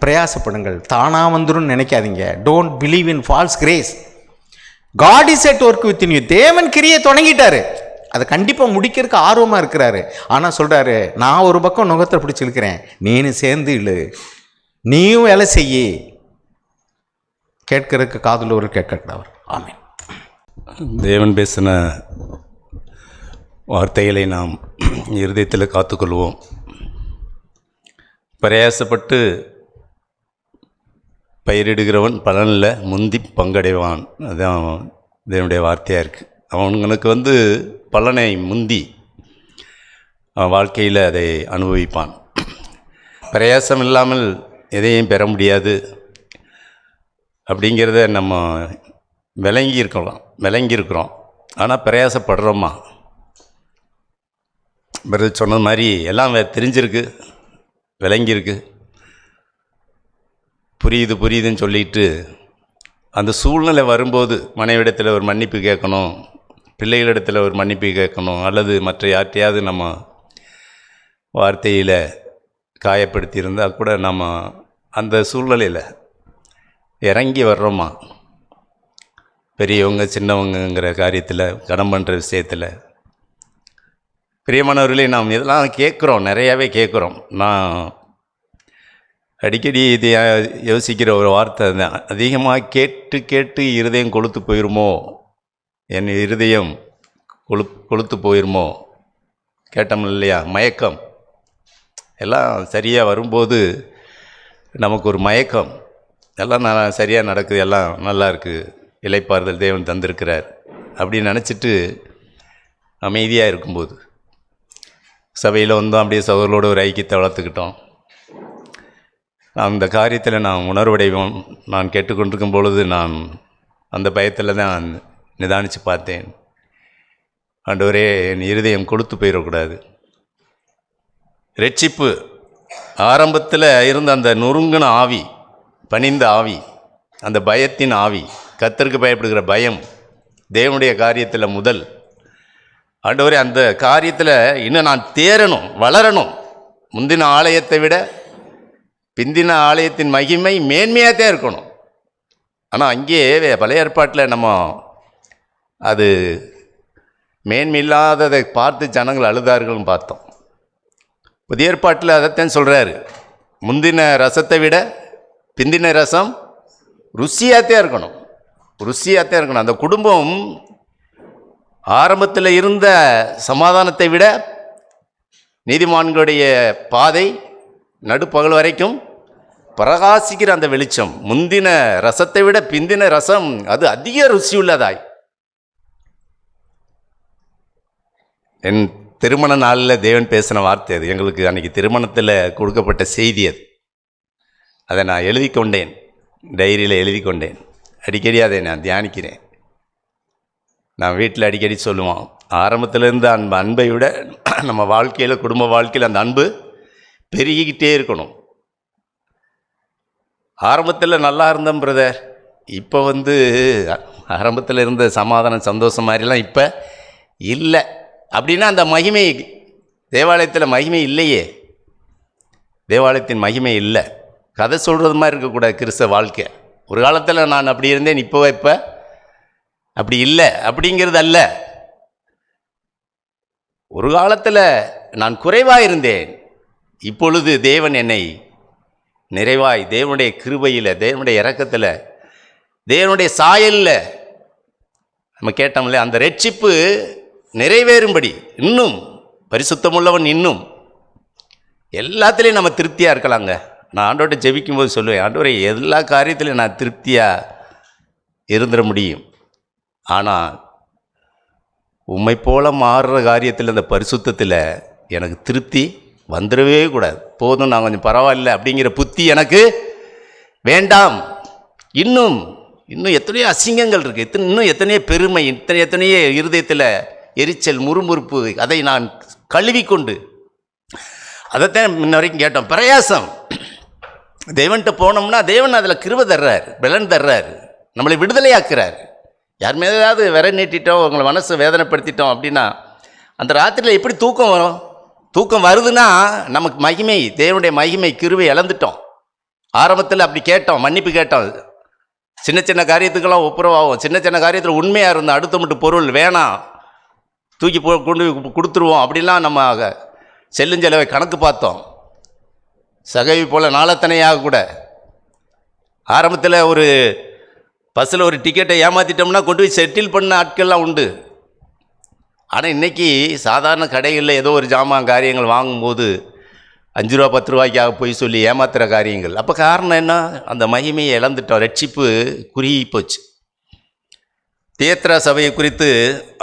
பிரயாசப்படுங்கள். தானாக வந்துடும் நினைக்காதீங்க. Don't believe in false grace. God is at work within you. தேவன் கிரியை தொடங்கிட்டாரு, அதை கண்டிப்பாக முடிக்கிறதுக்கு ஆர்வமாக இருக்கிறாரு. ஆனால் சொல்கிறாரு, நான் ஒரு பக்கம் நுகத்தை பிடிச்சி இழுக்கிறேன், நீனு சேர்ந்து இழு, நீயும் வேலை செய்ய. கேட்கறதுக்கு காதுள்ளவர் கேட்கிறவர். ஆமென். தேவன் பேசின வார்த்தைகளை நாம் இருதயத்தில் காத்துக்கொள்வோம். பிரயாசப்பட்டு பயிரிடுகிறவன் பலனில் முந்தி பங்கடைவான். அதுதான் தேவனுடைய வார்த்தையாக இருக்குது. அவனுக்கு பலனை முந்தி அவன் வாழ்க்கையில் அதை அனுபவிப்பான். பிரயாசம் இல்லாமல் எதையும் பெற முடியாது அப்படிங்கிறத நம்ம விளங்கியிருக்கிறோம். ஆனால் பிரயாசப்படுறோமா? பிரதர் சொன்னது மாதிரி எல்லாம் தெரிஞ்சிருக்கு, விளங்கியிருக்கு, புரியுதுன்னு சொல்லிட்டு அந்த சூழ்நிலை வரும்போது மனைவிடத்தில் ஒரு மன்னிப்பு கேட்கணும், பிள்ளைகளிடத்தில் ஒரு மன்னிப்பு கேட்கணும், அல்லது மற்ற யார்ட்டையாவது நம்ம வார்த்தையில் காயப்படுத்தி இருந்தால் கூட நம்ம அந்த சூழ்நிலையில் இறங்கி வர்றோமா? பெரியவங்க சின்னவங்கங்கிற காரியத்தில், கடன் பண்ணுற விஷயத்தில். பிரியமானவர்களே, நாம் இதெல்லாம் கேட்குறோம், நிறையாவே கேட்குறோம். நான் அடிக்கடி இது யோசிக்கிற ஒரு வார்த்தை தான், அதிகமாக கேட்டு இருதயம் கொளுத்து போயிருமோ என் இருதயம் கொளுத்து போயிருமோ, கேட்டோம் இல்லையா, மயக்கம். எல்லாம் சரியாக வரும்போது நமக்கு ஒரு மயக்கம், எல்லாம் சரியாக நடக்குது, எல்லாம் நல்லா இருக்குது, இளைப்பாறுதல் தேவன் தந்திருக்கிறார் அப்படின்னு நினச்சிட்டு அமைதியாக இருக்கும்போது, சபையில் வந்தோம், அப்படியே சகோதரோட ஒரு ஐக்கியத்தை வளர்த்துக்கிட்டோம். அந்த காரியத்தில் நான் உணர்வடைவோம். நான் கேட்டுக்கொண்டிருக்கும் பொழுது நான் அந்த பயத்தில் தான் நிதானித்து பார்த்தேன். ஆண்டவரே, என் இருதயம் கொளுத்து போயிடக்கூடாது. ரட்சிப்பு ஆரம்பத்தில் இருந்த அந்த நொறுங்கின ஆவி, பணிந்த ஆவி, அந்த பயத்தின் ஆவி, கர்த்தருக்கு பயப்படுகிற பயம், தேவனுடைய காரியத்தில் முதல். ஆண்டவரே, அந்த காரியத்தில் இன்னும் நான் தேரணும், வளரணும். முந்தின ஆலயத்தை விட பிந்தின ஆலயத்தின் மகிமை மேன்மையாக தான் இருக்கணும். ஆனால் அங்கேயே பழைய ஏற்பாட்டில் நம்ம அது மேன்மையில்லாததை பார்த்து ஜனங்கள் அழுதார்கள்னு பார்த்தோம். புதிய ஏற்பாட்டில் அதைத்தான் சொல்கிறாரு, முந்தின ரசத்தை விட பிந்தின ரசம் ருசியாகத்தான் இருக்கணும், ருசியாகத்தான் இருக்கணும். அந்த குடும்பம் ஆரம்பத்தில் இருந்த சமாதானத்தை விட நீதிமான்களுடைய பாதை நடுப்பகல் வரைக்கும் பிரகாசிக்கிற அந்த வெளிச்சம், முந்தின ரசத்தை விட பிந்தின ரசம் அது அதிக ருசி உள்ளதாய். என் திருமண நாளில் தேவன் பேசின வார்த்தை அது. எங்களுக்கு அன்றைக்கி திருமணத்தில் கொடுக்கப்பட்ட செய்தி அது. அதை நான் எழுதி கொண்டேன், டைரியில் எழுதி கொண்டேன். அடிக்கடி அதை நான் தியானிக்கிறேன். நான் வீட்டில் அடிக்கடி சொல்லுவோம், ஆரம்பத்தில் இருந்த அன்பை விட நம்ம வாழ்க்கையில், குடும்ப வாழ்க்கையில் அந்த அன்பு பெருகிக்கிட்டே இருக்கணும். ஆரம்பத்தில் நல்லா இருந்தோம் பிரதர், இப்போ ஆரம்பத்தில் இருந்த சமாதானம் சந்தோஷம் மாதிரிலாம் இப்போ இல்லை அப்படின்னா அந்த மகிமை, தேவாலயத்தில் மகிமை இல்லையே, தேவாலயத்தின் மகிமை இல்லை. கதை சொல்கிறது மாதிரி இருக்கக்கூடாது கிறிஸ்தவ வாழ்க்கை. ஒரு காலத்தில் நான் அப்படி இருந்தேன், இப்போ அப்படி இல்லை அப்படிங்கிறது அல்ல. ஒரு காலத்தில் நான் குறைவாக இருந்தேன், இப்பொழுது தேவன் என்னை நிறைவாய், தேவனுடைய கிருபையில், தேவனுடைய இரக்கத்தில், தேவனுடைய சாயலில் நம்ம கேட்டோம்ல, அந்த ரட்சிப்பு நிறைவேறும்படி இன்னும் பரிசுத்தமுள்ளவன் இன்னும் எல்லாத்துலேயும் நம்ம திருப்தியாக இருக்கலாங்க. நான் ஆண்டவர்கிட்ட ஜெபிக்கும்போது சொல்லுவேன், ஆண்டவரே, எல்லா காரியத்திலையும் நான் திருப்தியாக இருந்துட முடியும், ஆனால் உம்மை போல மாறுற காரியத்தில், அந்த பரிசுத்தத்தில் எனக்கு திருப்தி வந்துடவே கூடாது. போதும், நான் கொஞ்சம் பரவாயில்ல அப்படிங்கிற புத்தி எனக்கு வேண்டாம். இன்னும் எத்தனையோ அசிங்கங்கள் இருக்குது, இன்னும் எத்தனையோ பெருமை, எத்தனையோ இருதயத்தில் எரிச்சல், முறுமுறுப்பு, அதை நான் கழுவிக்கொண்டு, அதைத்தான் முன்ன வரைக்கும் கேட்டோம், பிரயாசம். தேவன்கிட்ட போனோம்னா தேவன் அதில் கிருபை தர்றார், பலன் தர்றார், நம்மளை விடுதலையாக்குறார். யார் மேதாவது விரை நீட்டிட்டோம், உங்களை மனசை வேதனைப்படுத்திட்டோம் அப்படின்னா அந்த ராத்திரியில் எப்படி தூக்கம் வரும்? தூக்கம் வருதுன்னா நமக்கு மகிமை, தேவனுடைய மகிமை, கிருபை இழந்துட்டோம். ஆரம்பத்தில் அப்படி கேட்டோம், மன்னிப்பு கேட்டோம், சின்ன சின்ன காரியத்துக்கெல்லாம் ஒப்புரவாகும். சின்ன சின்ன காரியத்தில் உண்மையாக இருந்தோம், அடுத்த மட்டும் பொருள் வேணாம், தூக்கி கொண்டு கொடுத்துருவோம் அப்படிலாம் நம்ம செல்லுஞ்செலவை கணக்கு பார்த்தோம். சகவி போல் நாளத்தனையாக கூட ஆரம்பத்தில் ஒரு பஸ்ஸில் ஒரு டிக்கெட்டை ஏமாற்றிட்டோம்னா கொண்டு போய் செட்டில் பண்ண ஆட்கள்லாம் உண்டு. ஆனால் இன்றைக்கி சாதாரண கடைகளில் ஏதோ ஒரு ஜாமான் காரியங்கள் வாங்கும்போது 5 ரூபா 10 ரூபாய்க்காக போய் சொல்லி ஏமாத்துகிற காரியங்கள். அப்போ காரணம் என்ன? அந்த மகிமையை இழந்துட்டோம், ரட்சிப்பு குறுகி போச்சு. தியேத்ரா சபையை குறித்து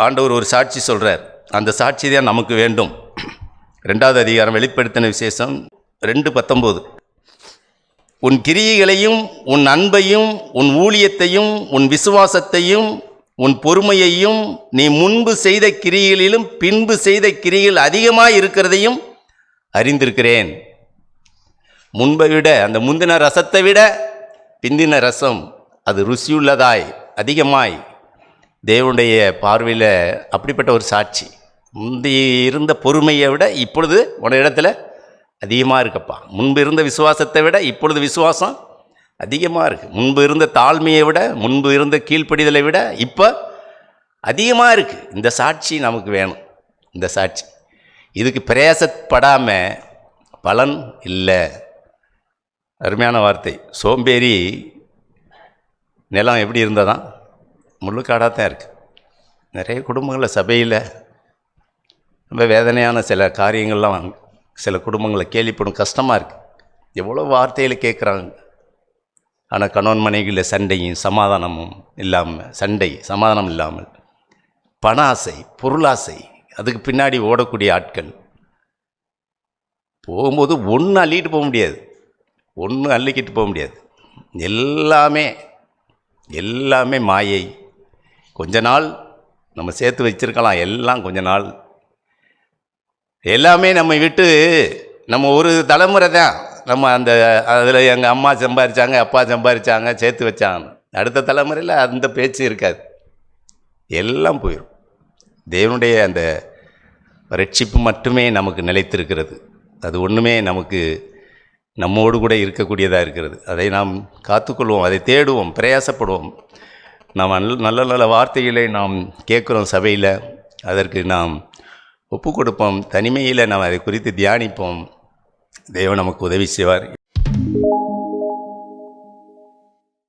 ஆண்டவர் ஒரு சாட்சி சொல்கிறார். அந்த சாட்சி தான் நமக்கு வேண்டும். 2வது அதிகாரம், வெளிப்படுத்தின விசேஷம் 2:19. உன் கிரியைகளையும், உன் அன்பையும், உன் ஊழியத்தையும், உன் விசுவாசத்தையும், உன் பொறுமையையும், நீ முன்பு செய்த கிரியைகளிலும் பின்பு செய்த கிரியைகள் அதிகமாய் இருக்கிறதையும் அறிந்திருக்கிறேன். முன்பை விட, அந்த முந்தின ரசத்தை விட பிந்தின ரசம் அது ருசியுள்ளதாய் அதிகமாய், தேவனுடைய பார்வையில் அப்படிப்பட்ட ஒரு சாட்சி. முந்தி இருந்த பொறுமையை விட இப்பொழுது உன இடத்துல அதிகமாக இருக்கப்பா. முன்பு இருந்த விசுவாசத்தை விட இப்பொழுது விசுவாசம் அதிகமாக இருக்குது. முன்பு இருந்த தாழ்மையை விட, முன்பு இருந்த கீழ்ப்படிதலை விட இப்போ அதிகமாக இருக்குது. இந்த சாட்சி நமக்கு வேணும். இந்த சாட்சி, இதுக்கு பிரயாசப்படாமல் பலன் இல்லை. அருமையான வார்த்தை. சோம்பேறி நிலம் எப்படி இருந்ததான்? முள்ளுக்காடாக தான் இருக்குது. நிறைய குடும்பங்களில் சபையில் ரொம்ப வேதனையான சில காரியங்கள்லாம் சில குடும்பங்களை கேள்விப்படும் கஷ்டமாக இருக்குது. எவ்வளோ வார்த்தையில் கேட்குறாங்க, ஆனால் கணவன் மனைவியில் சண்டையும் சமாதானமும் இல்லாமல், சமாதானம் இல்லாமல், பண ஆசை, பொருளாசை, அதுக்கு பின்னாடி ஓடக்கூடிய ஆட்கள். போகும்போது ஒன்று அள்ளிக்கிட்டு போக முடியாது. எல்லாமே மாயை. கொஞ்ச நாள் நம்ம சேர்த்து வச்சிருக்கலாம், எல்லாம் கொஞ்ச நாள் எல்லாமே நம்ம விட்டு, நம்ம ஒரு தலைமுறை தான் நம்ம அந்த அதில் எங்கள் அம்மா சம்பாதிச்சாங்க, அப்பா சம்பாதிச்சாங்க, சேர்த்து வச்சாங்க. அடுத்த தலைமுறையில் அந்த பேச்சு இருக்காது, எல்லாம் போயிடும். தேவனுடைய அந்த ரட்சிப்பு மட்டுமே நமக்கு நிலைத்திருக்கிறது. அது ஒன்றுமே நமக்கு நம்மோடு கூட இருக்கக்கூடியதாக இருக்கிறது. அதை நாம் காத்துக்கொள்வோம், அதை தேடுவோம், பிரயாசப்படுவோம். நாம் நல்ல நல்ல வார்த்தைகளை நாம் கேட்குறோம் சபையில், அதற்கு நாம் ஒப்பு கொடுப்போம். தனிமையில் நாம் அதை குறித்து தியானிப்போம். தேவன் நமக்கு உதவி செய்வார்.